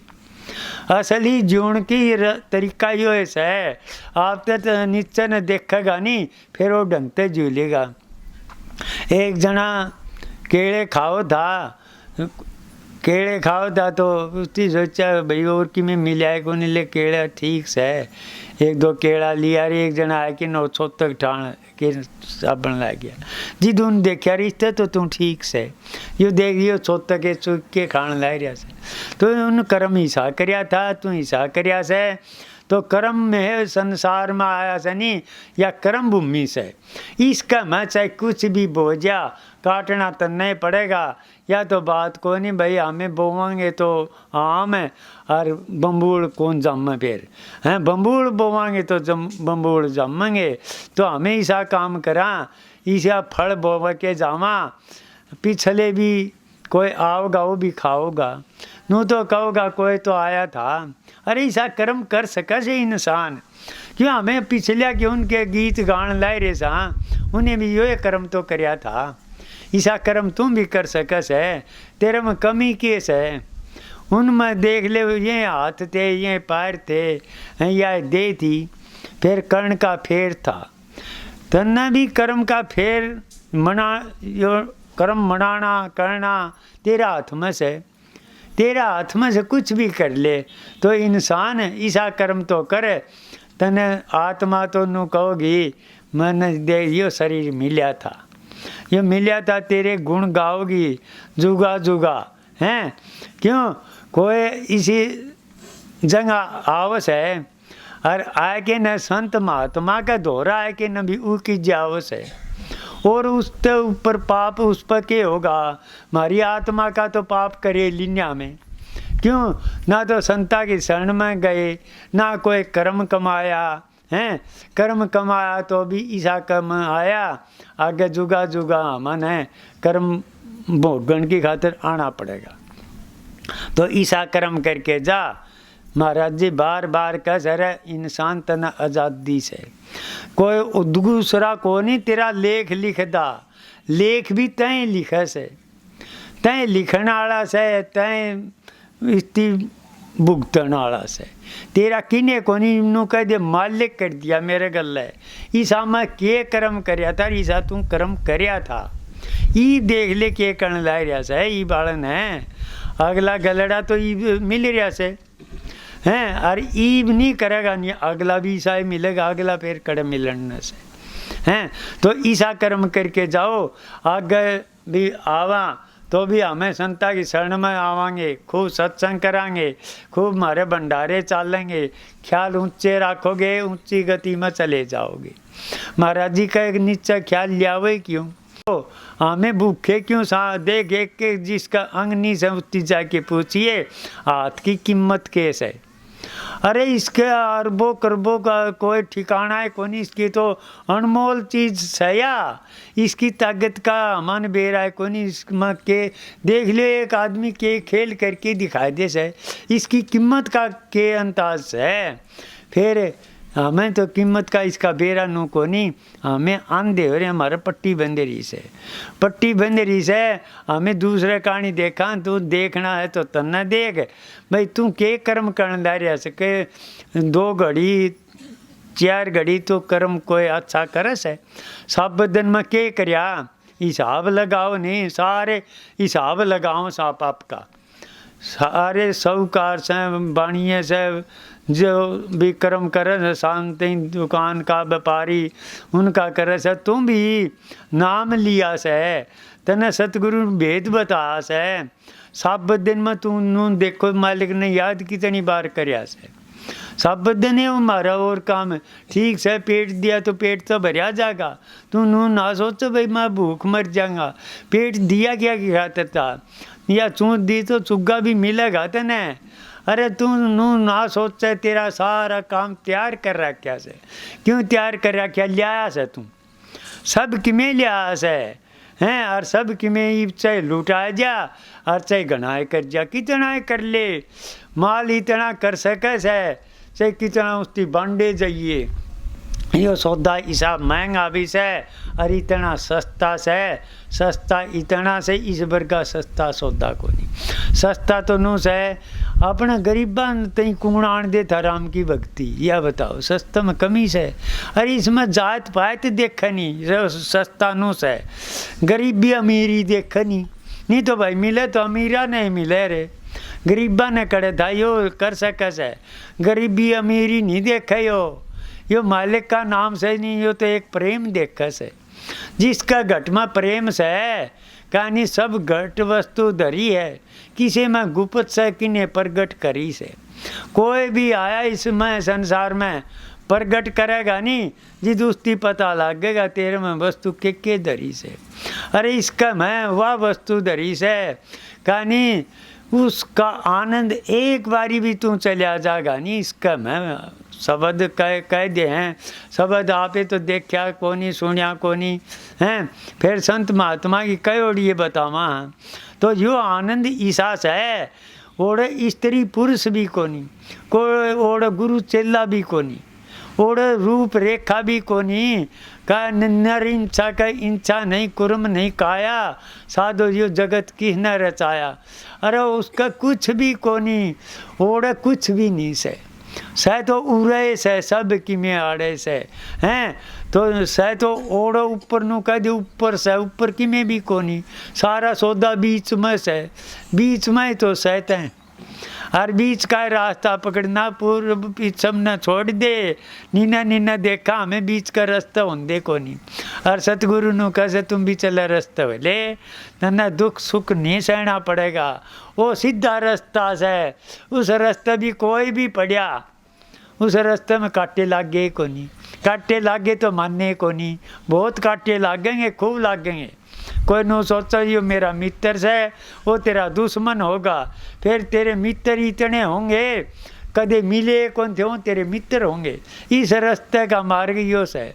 असली जीवन की तरीका यो ऐसा है, आप तो नीचे न देखेगा नहीं फिर वो ढंग से झूलेगा। एक जना केले खाओ था, केले खाओ था तो उसने सोचा भाई और कि में मिल आए को नहीं, ले केला ठीक से 1-2 केला लिया। एक जना आया कि 900 तक ठाण के साबन ला गया जी। दून देखा रिश्ते तो तू ठीक से यो देख यो छोत के चुक के खान ला रहा से। तो उन कर्म हिस्सा करया था, तू हिस्सा करया से। तो कर्म में संसार में आया से नहीं, या कर्म भूमि से। इसका मैं चाहे कुछ भी बोझा काटना तो नहीं पड़ेगा। या तो बात को नहीं भाई हमें बोवांगे तो आम है और बम्बूल कौन जम फिर हैं, बम्बूल बोवांगे तो बम्बूल जमेंगे। तो हमें ऐसा काम करा, ऐसा फल बोवा के जावा, पिछले भी कोई आओगा वो भी खाओगा, नू तो कहोगा कोई तो आया था। अरे ऐसा कर्म कर सका से इंसान क्यों, हमें पिछले के उनके गीत गान लाए रे सा, उन्हें भी यो कर्म तो करया था। ऐसा कर्म तुम भी कर सकस है, तेरे में कमी केस है। उनमें देख ले ये हाथ थे, ये पैर थे, या दे थी, फिर कर्ण का फेर था। तन्ना भी कर्म का फेर मना, यो कर्म मनाना करना तेरा हाथ में से। तेरा हाथ में से कुछ भी कर ले तो इंसान ऐसा कर्म तो करे। तने आत्मा तो नू कहोगी मन दे यो शरीर मिला था, ये मिला था, तेरे गुण गाओगी जुगा जुगा हैं। क्यों कोई इसी जगह आवस है और आए के न संत महात्मा का दोहरा है कि न भी ऊ की जावस है। और उसके ऊपर पाप उस पर के होगा, हमारी आत्मा का तो पाप करे लिन्या में। क्यों ना तो संता की शरण में गए, ना कोई कर्म कमाया हैं। कर्म कमाया तो भी ईसा कर्म आया, आगे जुगा जुगा मन है कर्म भोगन की खातिर आना पड़ेगा। तो ईसा कर्म करके जा। महाराज जी बार बार कह सर इंसान तना आज़ादी से कोई दूसरा को नहीं तेरा लेख लिखदा, लेख भी तय लिखे से, तय लिखने वाला से, तय इतनी भुगतन वाला से। तेरा किने को नहीं नू कह दे मालिक कर दिया मेरे गल है। ईसा मैं के कर्म करया था, ईसा तू कर्म करया था, ई देख ले के करण ला रहा से। ई बालन है अगला गलड़ा तो ई मिल रहा से हैं, और ईब नहीं करेगा नहीं अगला भी ईसा मिलेगा, अगला फिर कड़े मिलने से हैं। तो ईसा कर्म करके जाओ, आगे भी आवा तो भी हमें संता की शरण में आवांगे, खूब सत्संग करांगे, खूब हमारे भंडारे चालेंगे, ख्याल ऊंचे रखोगे ऊंची गति में चले जाओगे। महाराज जी का एक नीचा ख्याल लियावे क्यों, तो हमें भूखे क्यों सा देख एक के जिसका अंग नहीं से उतनी जाके पूछिए हाथ की कीमत कैस है। अरे इसके अरबों करबों का कोई ठिकाना है कौन, इसकी तो अनमोल चीज़ सया, इसकी ताकत का मन बेरा है कौन। इसमें के देख ले एक आदमी के खेल करके दिखाई दे से, इसकी कीमत का के अंदाज है। फिर हमें तो कीमत का इसका बेरा नो को नहीं, हमें आंधे हो रहे, हमारा पट्टी बंदे रही से, पट्टी बंदे रही से। हमें दूसरे कहानी देखा, तू देखना है तो तन्ना देख भाई, तू के कर्म करने ला रहा से के 2 घड़ी 4 घड़ी तो कर्म कोई अच्छा करस है। सब दिन में के करया हिसाब लगाओ नहीं, सारे हिसाब लगाओ साप आपका, सारे साहूकार से बाणिये से जो भी कर्म करे, शांति दुकान का व्यापारी उनका करे से, तुम भी नाम लिया से तने सतगुरु भेद बतास है। सब दिन में तू नू देखो मालिक ने याद कितनी बार करया से। सब दिन है हमारा और काम है। ठीक से पेट दिया तो पेट तो भरिया जाएगा। तू नू ना सोचो भाई मैं भूख मर जाऊंगा। पेट दिया क्या खातर था, या चूत दी तो चुग्गा भी मिलेगा तने। अरे तू नू ना सोचे तेरा सारा काम तैयार कर रखा से। क्यों तैयार कर रखा, लिया से तू सब किमें लिया से हैं। और सब किमें चाहे लुटाए जा और चाहे गनाए कर जा, कितना कर ले माल इतना कर सके से, चाहे कितना उसकी बांडे जाइए। यो सौदा हिसाब महंगा भी से और इतना सस्ता से, सस्ता इतना से इस वर्गा सस्ता सौदा को नहीं। सस्ता तो नू से अपना गरीबा तई कुणान दे था राम की भक्ति। यह बताओ सस्ता में कमी से। अरे इसमें जात पात देखा नहीं, सस्ता नू से गरीबी अमीरी देखा नहीं तो भाई मिले तो अमीरा नहीं मिले रे, गरीबा ने करे था यो कर सके से। गरीबी अमीरी नहीं देखा यो मालिक का नाम से नहीं, यो तो एक प्रेम देखा से। जिसका घट में प्रेम से कहानी सब घट वस्तु धरी है, किसी में गुप्त से किने प्रगट करी से। कोई भी आया इसमें संसार में प्रगट करेगा नहीं, जिद उसकी पता लगेगा तेरे में वस्तु के धरी से। अरे इसका मैं वह वस्तु धरी से कहानी, उसका आनंद एक बारी भी तू चलिया जाएगा नहीं। इसका मैं शब्द कह दे हैं, शब्द आपे तो देखा कोनी सुनिया कोनी हैं। फिर संत महात्मा की कई ओढ़िए बतावा तो यो आनंद ईसा है। ओढ़ स्त्री पुरुष भी कोनी, कोई ओढ़ गुरु चेला भी कोनी, ओढ़ रूप रेखा भी कोनी। का नर इंचा का इंचा नहीं, कुर्म नहीं काया, साधो यो जगत किसने रचाया। अरे उसका कुछ भी कोनी, ओढ़ कुछ भी नहीं से तो उड़े से सब की में आड़े से हैं। तो तो ओढ़ो ऊपर नु कह दे ऊपर से, ऊपर की में भी कोनी। सारा सौदा बीच में से, बीच में तो सहते हैं। हर बीच का रास्ता पकड़ना, पूर्व पीछम न छोड़ दे। नीना नीना देखा हमें बीच का रास्ता होंदे को नहीं। और सतगुरु नु कैसे तुम भी चले रास्ते ले, ना दुख सुख नहीं सहना पड़ेगा। वो सीधा रास्ता से, उस रास्ते भी कोई भी पड़ा, उस रास्ते में कांटे लाग गए को नहीं। कांटे लागे तो मानने को नहीं, बहुत कांटे लागेंगे, खूब लागेंगे। कोई नो सोचो यो मेरा मित्र से, वो तेरा दुश्मन होगा। फिर तेरे मित्र इतने होंगे कदे मिले कौन थे, वो तेरे मित्र होंगे। इस रास्ते का मार्ग यो से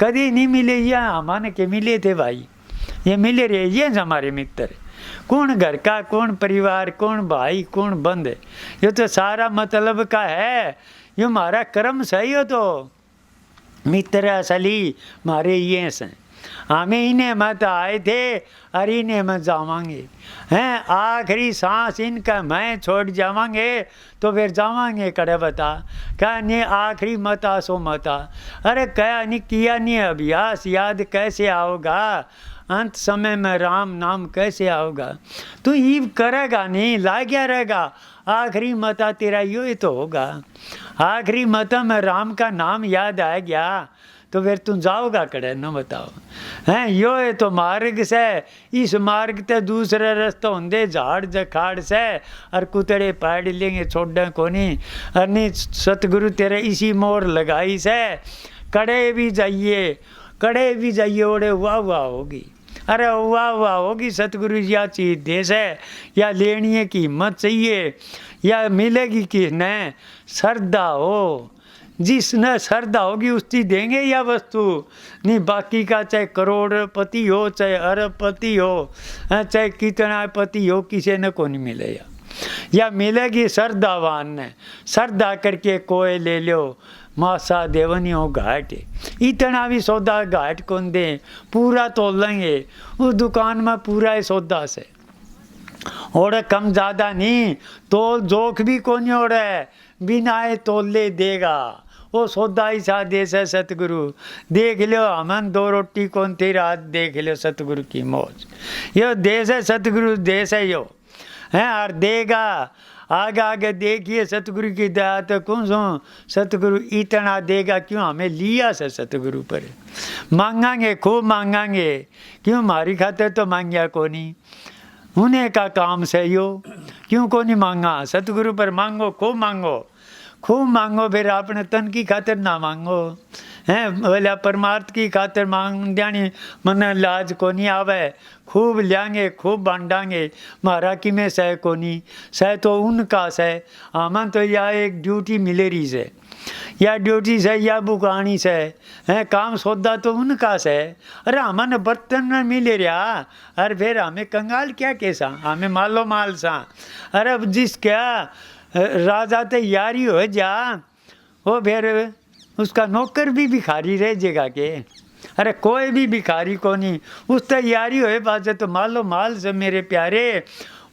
कभी नहीं मिले, या हमारे के मिले थे भाई, ये मिले रहे, ये हमारे मित्र। कौन घर का, कौन परिवार, कौन भाई, कौन बंद, ये तो सारा मतलब का है। ये हमारा कर्म सही हो तो मित्र असली मारे ये से। हमें इन्हें मत आए थे और इन्हें मत जावांगे हैं। आखिरी सांस इनका मैं छोड़ जावांगे तो फिर जावांगे करे बता। क्या नहीं आखिरी मता सो मता। अरे क्या नहीं किया नहीं अभ्यास, याद कैसे आओगा अंत समय में राम नाम कैसे आओगा। तू ये करेगा नहीं, लाग्या रहेगा। आखिरी मता तेरा यो ही तो होगा। आखिरी मता में राम का नाम याद आ गया तो फिर तुम जाओगा कड़े न बताओ हैं। यो है तो मार्ग से, इस मार्ग ते दूसरे रास्ता होंगे झाड़ जखाड़ से और कुतड़े पाड़ लेंगे छोड़ को नहीं। अरे सतगुरु तेरे इसी मोर लगाई से, कड़े भी जाइए, कड़े भी जाइए, ओड़े वाह वाह होगी। अरे वाह वाह होगी। सतगुरु जी चीज दे से, या लेने की हिम्मत चाहिए, या मिलेगी किसने श्रद्धा हो। जिसने श्रद्धा होगी उसकी देंगे या वस्तु नहीं। बाकी का चाहे करोड़पति हो, चाहे अरबपति हो, चाहे कितना पति हो, किसी ने को नहीं मिलेगा। या मिलेगी श्रद्धावान ने। श्रद्धा करके कोई ले लो, मासा देवनी हो घाट, इतना भी सौदा घाट कौन दे, पूरा तोल लेंगे उस दुकान में पूरा है सौदा से। और कम ज़्यादा नहीं, तोल जोख भी कौन हो रहा है, बिना तोल ले देगा वो सौदा ही सा देश है सतगुरु। देख लो हमन दो रोटी कौन थी रात, देख लो सतगुरु की मौज। यो देश है सतगुरु देश है यो। हैं और देगा। आगे आगे देखिए सतगुरु की दया तो कौन सो सतगुरु इतना देगा, क्यों हमें लिया से सतगुरु पर। मांगांगे खूब मांगांगे, क्यों हमारी खातिर तो मांगिया को नहीं, उन्हें का काम सही हो, क्यों को नहीं मांगा। सतगुरु पर मांगो, खूब मांगो, खूब मांगो, फिर अपने तन की खातिर ना मांगो हैं, बोला परमार्थ की खातिर मांग जानी मन लाज को नहीं आवे। खूब लियांगे खूब बांटांगे, मारा कि में सह को नहीं, सह तो उनका सह। आमन तो या एक ड्यूटी मिले रही से, या ड्यूटी से या बुकानी से है, काम सौदा तो उनका से। अरे हमें बर्तन में मिले रहा, अरे फिर हमें कंगाल क्या कैसा, हमें मालो माल सा। अरे अब जिस क्या राजा तैयारी हो जा, वो फिर उसका नौकर भी भिखारी रह जाएगा के। अरे कोई भी भिखारी को नहीं, उस तैयारी हो पास तो मालो माल से मेरे प्यारे।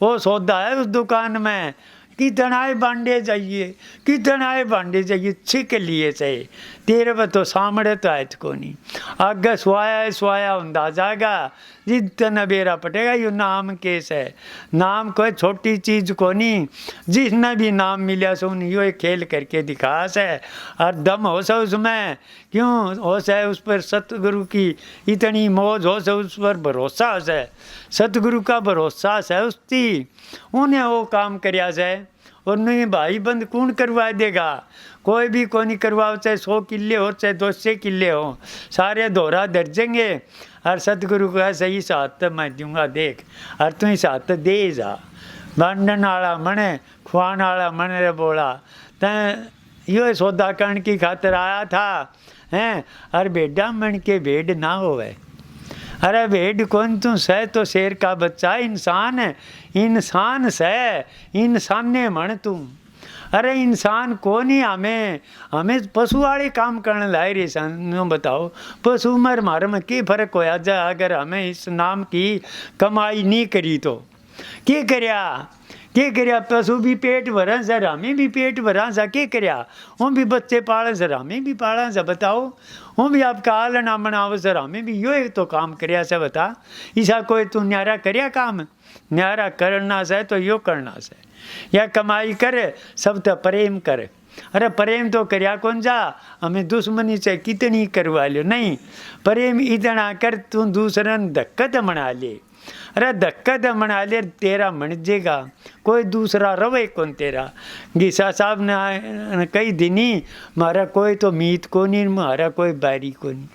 वो सौदा है उस दुकान में, कितनाए बांडे चाहिए, कितनाए बांडे चाहिए, छिक लिए चाहिए तेरे पर तो सामने तो आयत को नहीं। आगे स्वाया होंदा जाएगा, जितना बेरा पटेगा। यो नाम केस है, नाम कोई छोटी चीज को नहीं। जिसने भी नाम मिला सो यो एक खेल करके दिखा से, और दम हो सा उसमें, क्यों हो से उस पर सतगुरु की इतनी मौज हो से, उस पर भरोसा हो से, सतगुरु का भरोसा से उसकी, उन्हें वो काम करया से। और नहीं भाई बंद कौन करवा देगा, कोई भी को नहीं करवाओ, चाहे 100 किले हो चाहे 200 किले हो, सारे दोहरा दर्जेंगे। और सतगुरु का सही साथ मैं दूंगा देख, और तू ही साथ दे जा। बांधन वाला मने खुआन वाला मने रे बोला, तैं यो सौदा करण की खातिर आया था हैं। और भेड़ा मन के भेड़ ना होवे, अरे भेड़ कौन तू सह तो शेर का बच्चा इंसान है, इंसान सह इंसाने मन तू। अरे इंसान को नहीं, हमें पशु वाले काम करने लाए रे सन। बताओ पशु मर मार में क्या फर्क होया जा, अगर हमें इस नाम की कमाई नहीं करी तो क्या करया। पशु भी पेट भरा सर, हमें भी पेट भरा सा, क्या करया। हम भी बच्चे पाले सर, हमें भी पाला सा। बताओ हम भी आपका हाल ना बनाओ सर, हमें भी यो एक तो काम करया से। बता ऐसा कोई तू न्यारा करया काम, न्यारा करना से तो यो करना से, या कमाई कर सब तो प्रेम कर। अरे प्रेम तो करया कौन जा, हमें दुश्मनी से कितनी करवा लो, नहीं प्रेम इतना कर तू दूसरन धक्कत मना ले। अरे धक्कत मना ले तेरा मन जेगा, कोई दूसरा रवे कौन तेरा। गीसा साहब ने कई दिनी मारा कोई तो मीत को नहीं, मारा कोई बैरी को नहीं।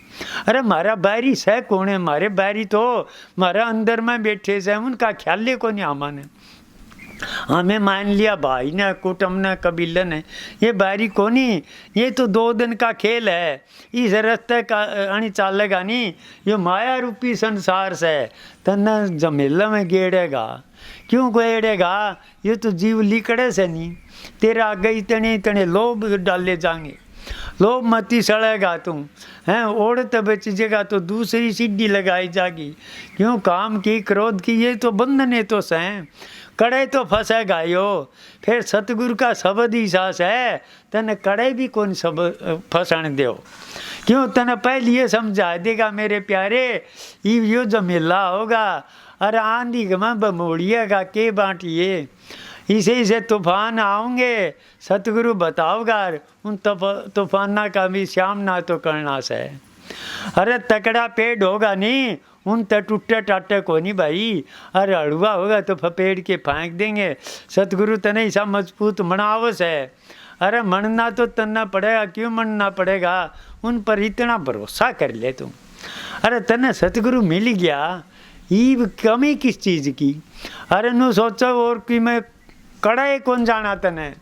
अरे मारा बैरी सह कौन है, मारे बैरी तो मारा अंदर में बैठे से, उनका ख्याल को नहीं। आमाने हमें मान लिया भाई ने कुटुंब ने कबीले ने, ये बारी को नहीं, ये तो 2 दिन का खेल है। इस रास्ते का अणी चलेगा नहीं, ये माया रूपी संसार से तना जमेला में गेड़ेगा। क्यों गेड़ेगा, ये तो जीव लिकड़े से नहीं, तेरा आगे इतने इतने लोभ डाले जाएंगे, लोभ मती सड़ेगा तू हैं, ओढ़त बचेगा तो दूसरी सीढ़ी लगाई जाएगी। क्यों काम की क्रोध की, ये तो बंधने तो सह कड़े तो फंसेगा यो। फिर सतगुरु का शब्द ही सास है, तने कड़े भी कौन सब फंसन दो। क्यों तने पहले ये समझा देगा मेरे प्यारे, यो जमेला होगा। अरे आंधी में बमोड़िएगा के बांटिए, इसे तूफान आऊँगे, सतगुरु बताओगा उन तूफाना का भी सामना तो करना से। अरे तकड़ा पेड़ होगा नहीं, उन तो टूटे टाटे को नहीं भाई। अरे अड़ुआ होगा तो फपेड़ के फेंक देंगे। सतगुरु तने ऐसा मजबूत मनावस है। अरे मनना तो तन्ना पड़ेगा, क्यों मनना पड़ेगा, उन पर इतना भरोसा कर ले तुम। अरे तने सतगुरु मिल गया, ये कमी किस चीज़ की। अरे नु सोचो और कि मैं कड़ाए कौन जाना तने।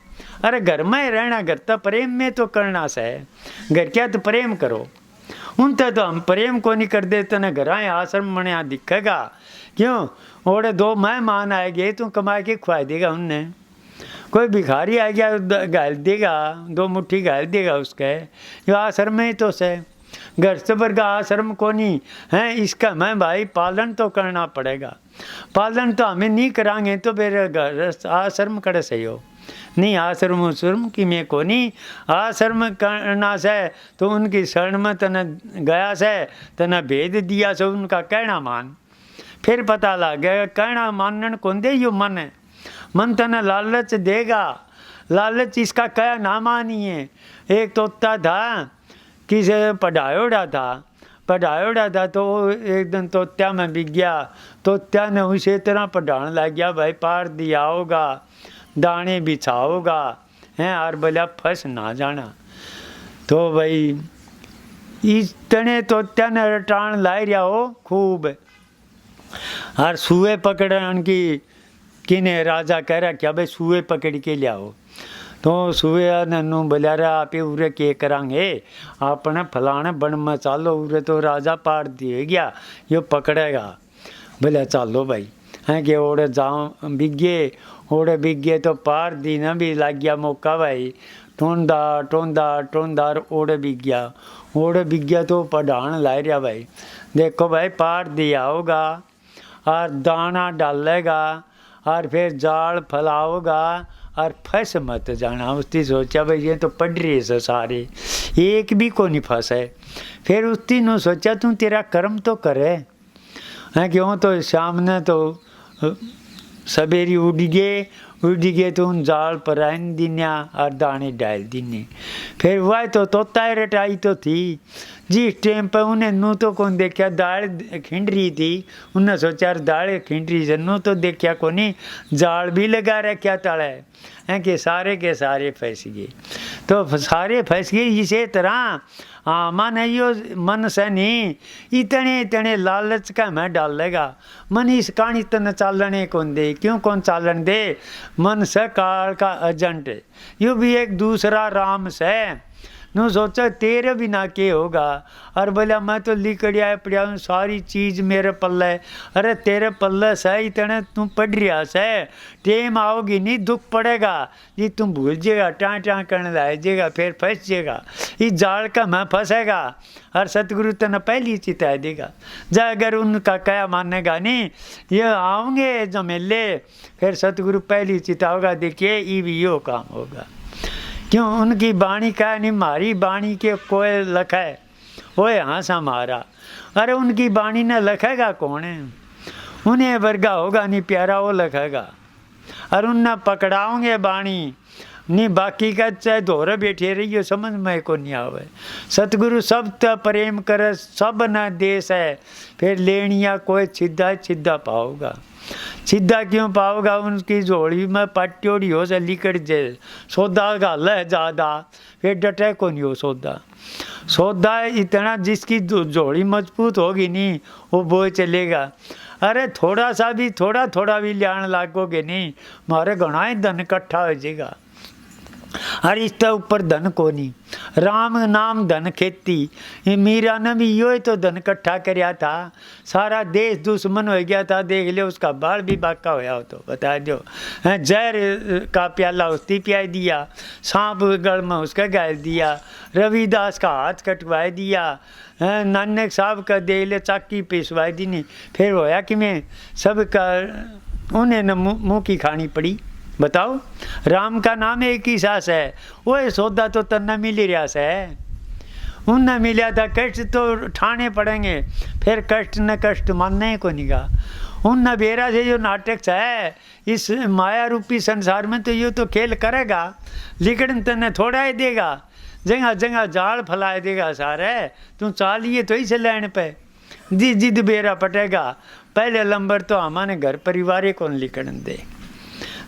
अरे घर में रहना, घर तो प्रेम में तो करना से, घर क्या तो प्रेम करो। उनते तो हम प्रेम को नहीं कर देते न, घर आए आश्रम मने यहाँ दिखेगा। क्यों ओड़े 2 मेहमान आए गए तो कमा के खुआ देगा उनने। कोई भिखारी आ गया गाल देगा, 2 मुट्ठी गाल देगा उसके। जो आश्रम में ही तो से, घर से वर्ग आश्रम को नहीं है, इसका मैं भाई पालन तो करना पड़ेगा। पालन तो हमें नहीं कराएंगे तो फिर घर आश्रम करे सही हो नहीं। आश्रम की मैं को नहीं, आश्रम करना से तो उनकी शरण में तना गया से, तना भेद दिया से, उनका कहना मान। फिर पता लग गया कहना मानन कौन दे यो मन है। मन तने लालच देगा, लालच इसका क्या नामा नहीं है। एक तोता था, किसे पढ़ायोड़ा था तो एक दिन तोत्या में बिक गया। तोत्या ने उसे तरह पढ़ाने लग गया, भाई पार दिया होगा, दाने बिछाओगा हैं और बोला फंस ना जाना। तो भाई इस तने तोत्या ने रटान लाई रहा हो खूब, और सुए पकड़न की किने राजा कह रहा क्या भाई सुए पकड़ के लियाओ। तो सुए नन्नू बोलिया रे आप उरे के करांगे, आपने फलाने बन में चालो, उरे तो राजा पार दिए गया, यो पकड़ेगा। बोले चलो भाई हैं कि ओड़े जाओ बिगे तो पार दी ना भी लग गया मौका भाई, टोंदा ओड़े बिग गया तो पढ़ान ला रहा भाई, देखो भाई पार दिया होगा और दाना डालेगा और फिर जाल फैलाओगा और फंस मत जाना। उसने सोचा भाई ये तो पढ़ रही है सारे, एक भी को नहीं फंसे। फिर उसने सोचा तू तेरा कर्म तो करे हैं, क्यों तो शाम ने तो सवेरी उड़ गए तो उन जाल पर आन दिन्या और दाने डाल दिने। फिर वह तो तोता रटाई तो थी, जिस टाइम पर उन्हें नू तो कौन देखा दाल खिंड रही थी, उन्हें सोचा दाल खिंड रही से नू तो देखा को नहीं, जाल भी लगा रखा तले हैं कि सारे के सारे फंस गए। तो सारे फंस गए इसी तरह। हाँ मन यो मन से नहीं इतने लालच का मैं डालेगा, मन इस कहानी तन चालने कौन दे, क्यों कौन चालन दे, मन से काल का एजेंट, यो भी एक दूसरा राम से नु सोचा तेरे बिना के होगा। और बोला मैं तो लिकड़िया पड़िया हूँ, सारी चीज़ मेरे पल्ले, अरे तेरे पल्ले से इतने तू पढ़ रहा से, टेम आओगी नहीं दुख पड़ेगा, ये तुम भूल जाएगा, टाँ करने लाएगा, फिर फंस जाएगा, इस जाल का मैं फंसेगा। और सतगुरु तेने पहली चिता देगा, जा अगर उनका क्या मानेगा नहीं, ये आओगे जमेले, फिर सतगुरु पहली चिता होगा, देखिए ये भी यो काम होगा। क्यों उनकी बाणी का नहीं, मारी बाणी के कोई लखा है वो यहाँ सा मारा, अरे उनकी बाणी ने लखेगा कौन है, उन्हें वर्गा होगा नहीं प्यारा वो लखेगा, और उन्हें पकड़ाओगे बाणी नहीं, बाकी का चाहे धोरे बैठे रहिए समझ में को नहीं आवे। सतगुरु सब त प्रेम करे सब न देश है, फिर लेनिया कोई सीधा पाओगा। सीधा क्यों पाओगा, उनकी झोली में पट्योड़ी हो से लिकड़ जाए, सौदा गाल है ज़्यादा, फिर डटे को नहीं हो सौदा इतना, जिसकी झोली मजबूत होगी नहीं वो बोझ चलेगा। अरे थोड़ा भी लियान लागोगे नहीं, मारे घना ही धन इकट्ठा हो जाएगा। और इसके ऊपर धन को नहीं, राम नाम धन खेती, ये मीरा ने भी यो तो धन इकट्ठा कराया था, सारा देश दुश्मन हो गया था, देख लियो उसका बाल भी बाका होया हो तो बता दो, जहर का प्याला उसकी पिया दिया, सांप गल में उसका गाल दिया, रविदास का हाथ कटवा दिया, नानक साहब का दे ले चाकी पिसवा दी नहीं, फिर होया कि मैं सब का उन्हें न मुँह की खानी पड़ी। बताओ राम का नाम एक ही सास है, वो सौदा तो तन्ना मिल रहा है, उनने मिला था, कष्ट तो ठाने पड़ेंगे, फिर कष्ट न कष्ट मानने को नहीं गा। उन बेरा से जो नाटक है इस माया रूपी संसार में, तो ये तो खेल करेगा, लेकिन तने थोड़ा ही देगा, जगह जाल फैला देगा सारे, तू चालिए तो इसे लेने पे जिद बेरा पटेगा। पहले नंबर तो हमारे घर परिवार को लिखन दे,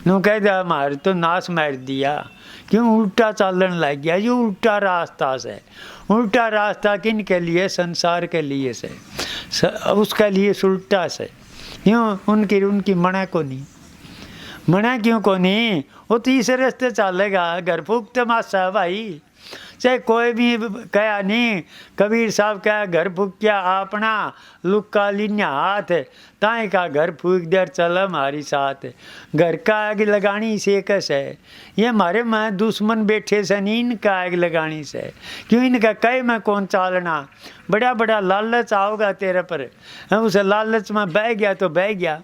नू कह दिया हमारे तो नाश मार दिया, क्यों उल्टा चालन लग गया, ये उल्टा रास्ता से, उल्टा रास्ता किन के लिए, संसार के लिए से, उसके लिए उल्टा से, क्यों उनकी मना को नहीं, मना क्यों को नहीं, वो तो इस रास्ते चलेगा, घर फूक तमाशा भाई, चाहे कोई भी कहा नहीं, कबीर साहब कहा घर फूक क्या अपना लुक्का लिन्या हाथ, ताए का घर फूक देर चल हमारी साथ, घर का आग लगानी से कैसे है, ये हमारे में दुश्मन बैठे से नहीं, इनका आग लगानी से, क्यों इनका कई में कौन चालना, बड़ा लालच आओगा तेरे पर, उस लालच में बह गया तो बह गया,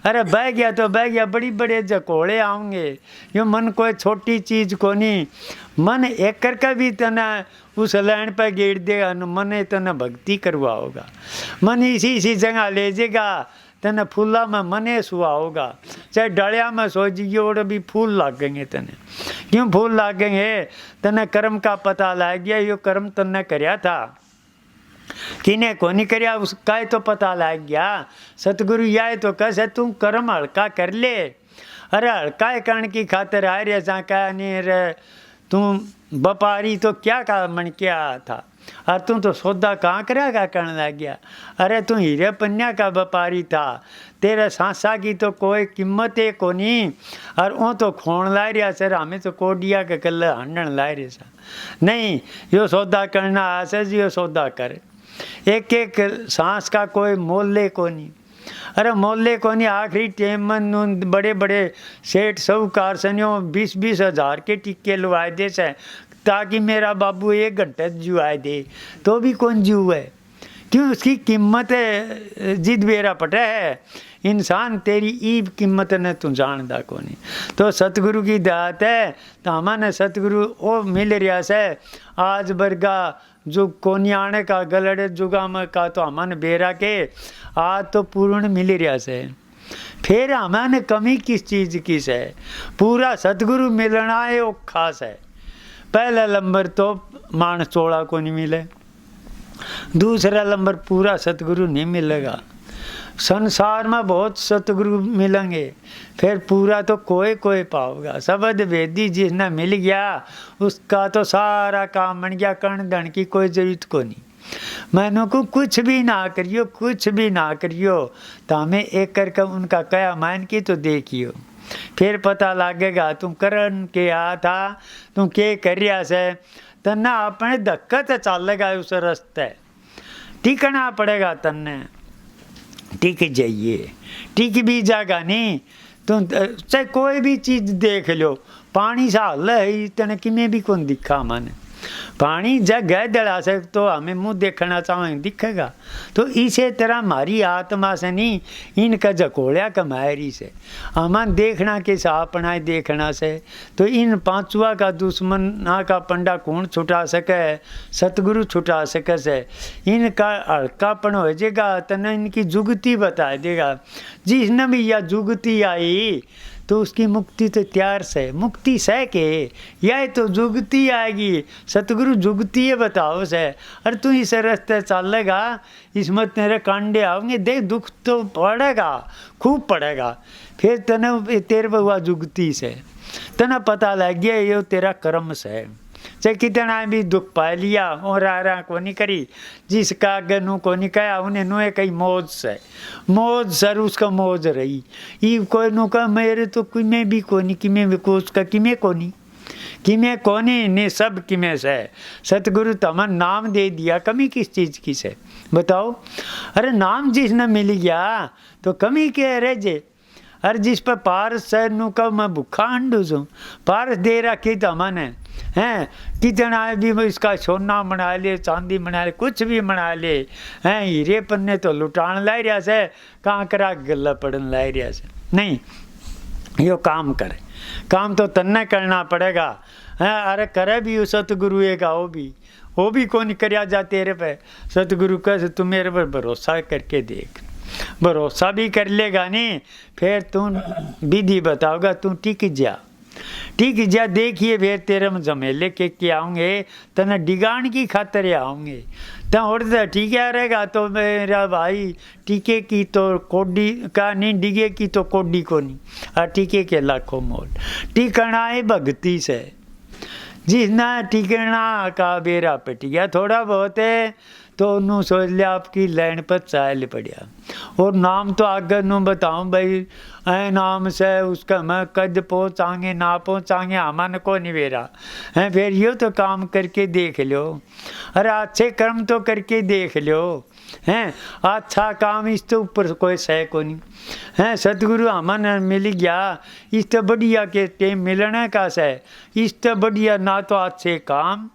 अरे बह गया तो बह गया, बड़े जकोड़े आऊँगे, यो मन कोई छोटी चीज़ को नहीं, मन एक करके भी तना उस लाइन पर गेड़ देगा, मन तना भक्ति करवाओगा, मन इसी जगह ले जाएगा, तेने फूला में मने सुहा होगा, चाहे डलिया में सो जियो और भी फूल लागेंगे तेने। क्यों फूल लागेंगे? तेने कर्म का पता लग गया, यो कर्म तन्ने करया था, किने को नहीं करया उसका तो पता लग गया। सतगुरु यह तो कैसे तू कर्म हल्का कर ले। अरे हल्का करण की खातिर आ रहे जा का नहीं रे, तू व्यापारी तो क्या का मन क्या था, और तू तो सौदा कहाँ करेगा करने लग गया। अरे तू हीरे पन्या का व्यापारी था, तेरे सांसा की तो कोई कीमत है को नहीं, और वो तो खोण ला रहा सर, हमें तो कोडिया के कल हंडन ला रहे सा। नहीं, यो सौदा करना आसे जी, यो सौदा कर। एक एक सांस का कोई मोले को नहीं। अरे मोहल्ले को नहीं, आखिरी टाइम में बड़े बड़े सेठ साहूकार सनियों 20-20 हज़ार के टिक्के लुआए दे से, ताकि मेरा बाबू 1 घंटे जुआए दे, तो भी कौन जू है? क्यों? उसकी कीमत जिद बेरा पटा है। इंसान तेरी ईब कीमत ने तू जानदा को नहीं। तो सतगुरु की दात है, तो हमारे सतगुरु वो मिल रहा से आज वर्गा जो कोनी आने का गलड़े जुगाम का तो हमारे बेरा के आज तो पूर्ण मिल रहा से। फिर हमारे कमी किस चीज़ की से? पूरा सतगुरु मिलना है वो खास है। पहला नंबर तो मानस चोड़ा को नहीं मिले, दूसरा नंबर पूरा सतगुरु नहीं मिलेगा। संसार में बहुत सतगुरु मिलेंगे, फिर पूरा तो कोई कोई पाओगा। शब्द वेदी जिसने मिल गया उसका तो सारा काम बन गया, कर्ण धन की कोई जरूरत को नहीं। मैंने को कुछ भी ना करियो, कुछ भी ना करियो, तो हमें एक करके उनका कया मान की तो देखियो, फिर पता लगेगा तुम करन के आ था, तुम के कर रहा से, तन्ना अपने धक्का तो चलेगा उस रास्ते, टिकना पड़ेगा तन्ने। टिक जाइए, टिक भी जागा नहीं। तुम चाहे कोई भी चीज़ देख लो, पानी सा हल है तने किमें भी कौन दिखा मन, पानी जगह दड़ा से तो हमें मुँह देखना चाहें दिखेगा। तो इसी तरह हमारी आत्मा से नहीं, इनका जकोड़िया कमायरी से हमें देखना के अपना देखना से। तो इन पांचवा का दुश्मन ना का पंडा कौन छुटा सके? सतगुरु छुटा सके से। इनका हल्कापन हो जाएगा तो न इनकी जुगती बता देगा। जिसने भी यह जुगती आई तो उसकी मुक्ति तो तैयार से, मुक्ति सह के यह तो जुगती आएगी। सतगुरु जुगती है बताओ से। अरे तू इस रास्ते चलेगा, इसमें तेरे कांडे आओगे, देख दुख तो पड़ेगा, खूब पड़ेगा। फिर तने तेरे हुआ जुगती से तना पता लग गया ये तेरा कर्म से। चाहे कितना भी दुख पा लिया और आ को नहीं करी, जिसका अगर नू को नहीं कहा उन्हें नुए कहीं मौज से, मौज सर उसका मौज रही। ये कोई नु का मेरे तो किमें भी को नहीं, किमें भी को उसका किमें को नहीं, किमें को नहीं सब किमें से। सतगुरु तमन नाम दे दिया, कमी किस चीज़ की से बताओ? अरे नाम जिसने मिल गया तो कमी क्या रह जे। अरे जिस पर पारस सर नु का मैं भूखा अंडू छूँ, पारस दे रखी तो हमने हैं, कितना भी इसका सोना बना ले, चांदी बना ले, कुछ भी बना ले हैं, हीरे पन्ने तो लुटान ला रहा से, कहाँ करा गला पड़न ला रहा से। नहीं, यो काम करे, काम तो तन्ने करना पड़ेगा हैं। अरे करे भी सतगुरु एक वो भी कौन करया जा तेरे पे। सतगुरु कह तू मेरे पर भरोसा करके देख, भरोसा भी कर लेगा नहीं, फिर तू विधि बताओगा, तू टिक जा, ठीक जा। देखिए फिर तेरे में झमेले के आऊँगे, तना डिगान की खातर आऊँगे तो और ठीक है रहेगा। तो मेरा भाई टीके की तो कोडी का नहीं, डिगे की तो कोडी को नहीं, और टीके के लाखों मोल। टिकना है भक्ति से, जिसना टिकना का बेरा पट गया थोड़ा बहुत है तो उन्होंने सोच लिया आपकी लाइन पर चाल पड़ा। और नाम तो आगे नू बताऊँ भाई, ऐ नाम से उसका मैं कद पहुँचाएंगे ना पहुँचाएंगे हमारे को नहीं बेरा है। फिर यो तो काम करके देख लो, अरे अच्छे कर्म तो करके देख लो हैं, अच्छा काम इस तो ऊपर कोई सह को नहीं है। सतगुरु हमारे मिल गया, इस तो बढ़िया के टेम मिलने का सह, इस तो बढ़िया ना तो अच्छे काम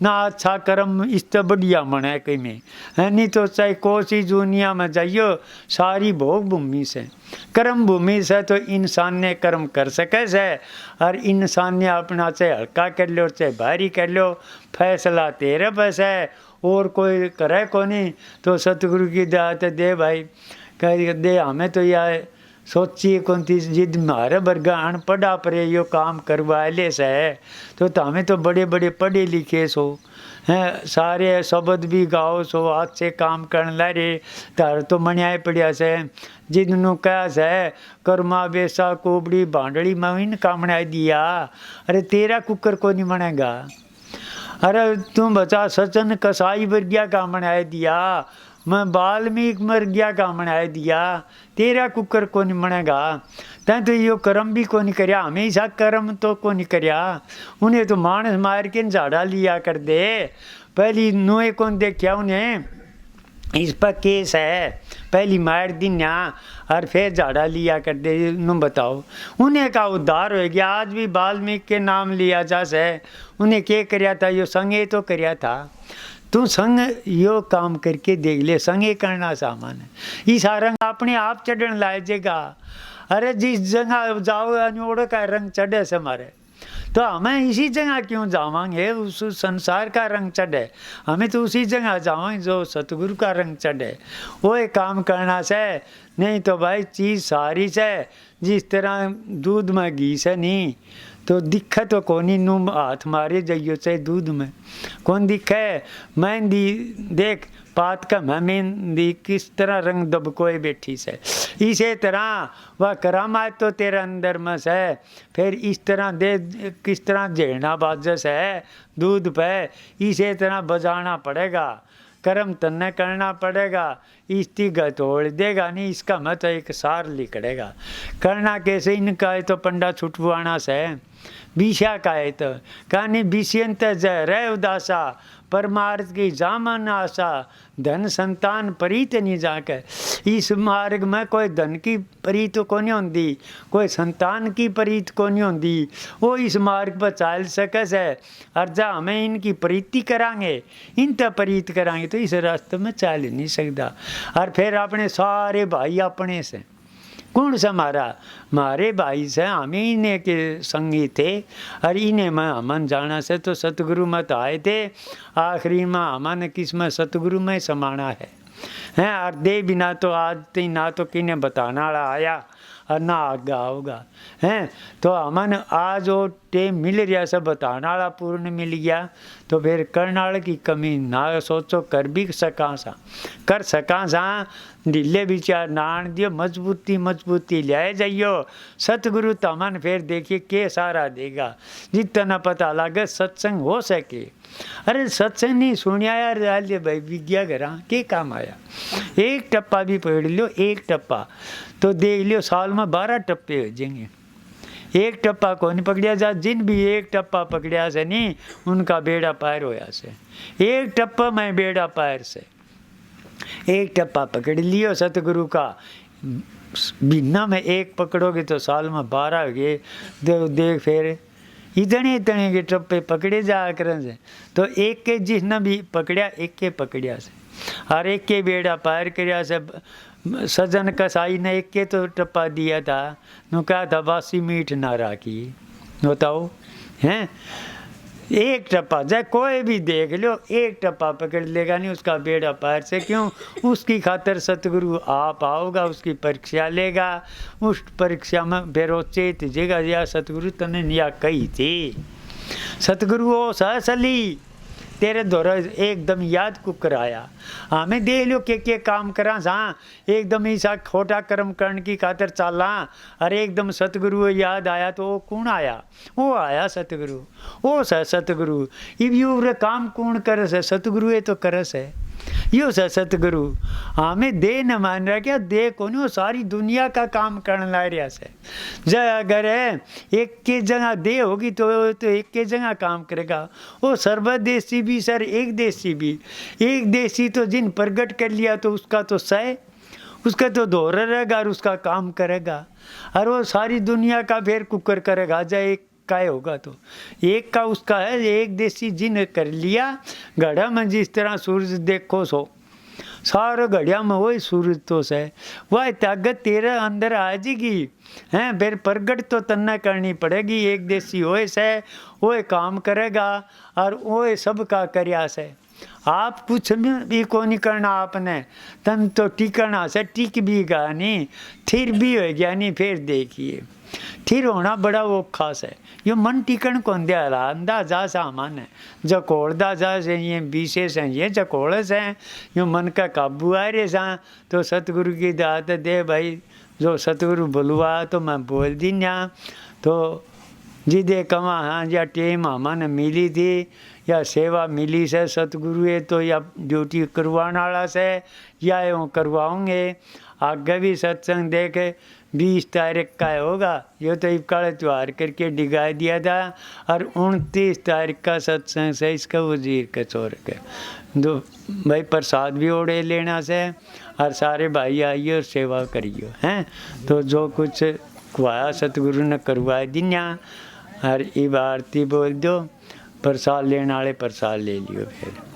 ना अच्छा कर्म, इस तो बढ़िया मने कहीं में है। नहीं तो चाहे कोसी दुनिया में जाइयो, सारी भोग भूमि से, कर्म भूमि से तो इंसान ने कर्म कर सके से। और इंसान ने अपना चाहे हल्का कर लो चाहे भारी कर लो, फैसला तेरे बस है, और कोई करे को नहीं। तो सतगुरु की दात दे भाई, कह दे हमें तो यह सोचिए कौन थी जिद मारे वर्गा अनपढ़ा पर यो काम करवा ले से तो हमें तो बड़े बड़े पढ़े लिखे सो हैं, सारे शब्द भी गाओ सो, हाथ से काम करने ला रे तार तो मनियाए पड़िया से जिन्होंने कहा से कर्मा बेसा कोबड़ी भांडड़ी मवीन कामना दिया। अरे तेरा कुकर को नहीं मनेगा। अरे तुम बचा सचन कसाई वर्गिया का मनाए दिया, मैं बाल्मीक मर गया का मनाए दिया, तेरा कुकर को नहीं मनेगा। तैं तो यो कर्म भी को नहीं करया, हमेशा कर्म तो को नहीं करया। उन्हें तो मानस मार के झाड़ा लिया कर दे, पहली नुए कौन देखा उन्हें, इस पर केस है, पहली मार दिन्या और फिर झाड़ा लिया कर दे। नु बताओ उन्हें का उद्धार हो गया। आज भी वाल्मीकि के नाम लिया जा से, उन्हें क्या करया था, यो संगे तो करया था। तू संग यो काम करके देख ले, संगे करना सामान है। इस रंग अपने आप चढ़न लाएगा। अरे जिस जगह जाओ अनोड़ का रंग चढ़े से हमारे, तो हमें इसी जगह क्यों जावांगे, उस संसार का रंग चढ़े, हमें तो उसी जगह जावांगे जो सतगुरु का रंग चढ़े, वो एक काम करना से। नहीं तो भाई चीज़ सारी से जिस तरह दूध में घी से नहीं तो दिखे तो कोनी नू हाथ मारे जाइयो से दूध में कौन दिखे। मेहंदी देख पात का मेहंदी किस तरह रंग दबकोए बैठी से, इसी तरह वह करामात तो तेरे अंदर में से। फिर इस तरह दे किस तरह झेड़ना बाजस है दूध पे, इसी तरह बजाना पड़ेगा, कर्म तन्ने करना पड़ेगा। इस्ती तोड़ देगा नहीं, इसका मत एक सार लिखड़ेगा। करना कैसे इनका है तो पंडा छुटवाना से बीशा का है तो कहानी बीसियंत जय उदासा, परमार्थ की जामन आशा, धन संतान परीत नहीं जाकर। इस मार्ग में कोई धन की परीत को नहीं होती, कोई संतान की परीत को नहीं होती। वो इस मार्ग पर चल सके से, और जा हमें इनकी प्रीति करांगे, इन तक प्रीत करांगे तो इस रास्ते में चल नहीं सकता। और फिर अपने सारे भाई अपने से कौन सा मारे भाई से, हम इन्हें के संगी थे और इन्हें में हमन जाना से तो सतगुरु मत आए थे। आखिरी में हमन किस में सतगुरु में समाना है हैं। और दे बिना तो आज तीन ना तो किन्हें बताना आया और ना आगा होगा हैं। तो हमन आज वो टेम मिल रहा से बताना वाला पूर्ण मिल गया, तो फिर करने वाले की कमी ना सोचो, कर भी सका सा, कर सका सा। ढीले विचार नान दियो, मजबूती ले जाइयो। सतगुरु तमन फिर देखिए के सारा देगा, जितना पता लगे सत्संग हो सके। अरे सत्संग नहीं सुनिया यार भाई विज्ञा करा के काम आया। एक टप्पा भी पढ़ लियो, एक टप्पा तो देख लियो साल में 12 टप्पे हो जाएंगे। एक टप्पा को नहीं पकड़िया जा, जिन भी एक टप्पा पकड़िया से नहीं उनका बेड़ा पार होया से। एक टप्पा में बेड़ा पार से, एक टप्पा पकड़ लियो सतगुरु का, बिना में एक पकड़ोगे तो साल में 12 हो गए। देख फिर इतने के टप्पे पकड़े जा कर से, तो एक के जिसने भी पकड़िया एक के पकड़िया से, और एक के बेड़ा पार करया से। सजन कसाई ने एक के तो टप्पा दिया था, नु कहा था बासी मीठ ना राखी, बताओ हैं। एक टप्पा चाहे कोई भी देख लो, एक टप्पा पकड़ लेगा नहीं उसका बेड़ा पार से। क्यों? उसकी खातर सतगुरु आप आओगा, उसकी परीक्षा लेगा, उस परीक्षा में फिर वो चेत जेगा या सतगुरु तने निया कही थी। सतगुरु वो सहसली तेरे द्वारा एकदम याद को कराया। हमें दे लो के काम करा सा, एकदम ऐसा खोटा कर्म करने की खातर चाला, अरे एकदम सतगुरु याद आया तो वो कौन आया? वो आया सतगुरु, वो सतगुरु। इब काम कौन कर से? सतगुरु ये तो करस है, यो सतगुरु। हमें दे न मान रहा क्या? दे कौन? वो सारी दुनिया का काम करने ला रहा से। जय अगर है एक के जगह दे होगी तो एक के जगह काम करेगा। वो सर्वदेशी भी सर एक देशी भी, एक देशी तो जिन प्रगट कर लिया तो उसका तो सह, उसका तो दोहरा रहेगा और उसका काम करेगा। और वो सारी दुनिया का फिर कुकर करेगा। जय एक का होगा तो एक का उसका है। एक देशी जिन कर लिया घड़ा में, जिस तरह सूरज देखो सो सारा घड़िया में वही सूरज तो से, वह ताकत तेरे अंदर आ जाएगी हैं। फिर प्रगट तो तन्ना करनी पड़ेगी। एक देशी होए से वो काम करेगा और वो सब का करया से। आप कुछ भी को नहीं करना आपने, तन तो टिकना से टिक भी गा नहीं, थिर भी हो गया नहीं, फिर देखिए थिर होना बड़ा वो खास है। यो मन टिकन कौन दे अंदाजा सामान है, जकोड़दा जा से ये विशेष हैं, ये जकोड़ से यो मन का काबू आ रहे सा, तो सतगुरु की दात दे भाई, जो सतगुरु बोलवा तो मैं बोल दी ना। तो जिदे कमा हाँ या टेम हमने मिली थी या सेवा मिली से सतगुरु है, तो या ड्यूटी करवाने वाला से या यूँ करवाऊँगे। आगे भी सत्संग देखे 20 तारीख का होगा, ये तो इबकाल त्यौहार करके डिगा दिया था, और 29 तारीख का सत्संग से इसका वजीर के चोर के दो भाई प्रसाद भी ओढ़े लेना से, और सारे भाई आइए और सेवा करिए हैं। तो जो कुछ खुआया सतगुरु ने करवा दिया, और ये आरती बोल दो, प्रसाद लेने वाले प्रसाद ले लियो फिर।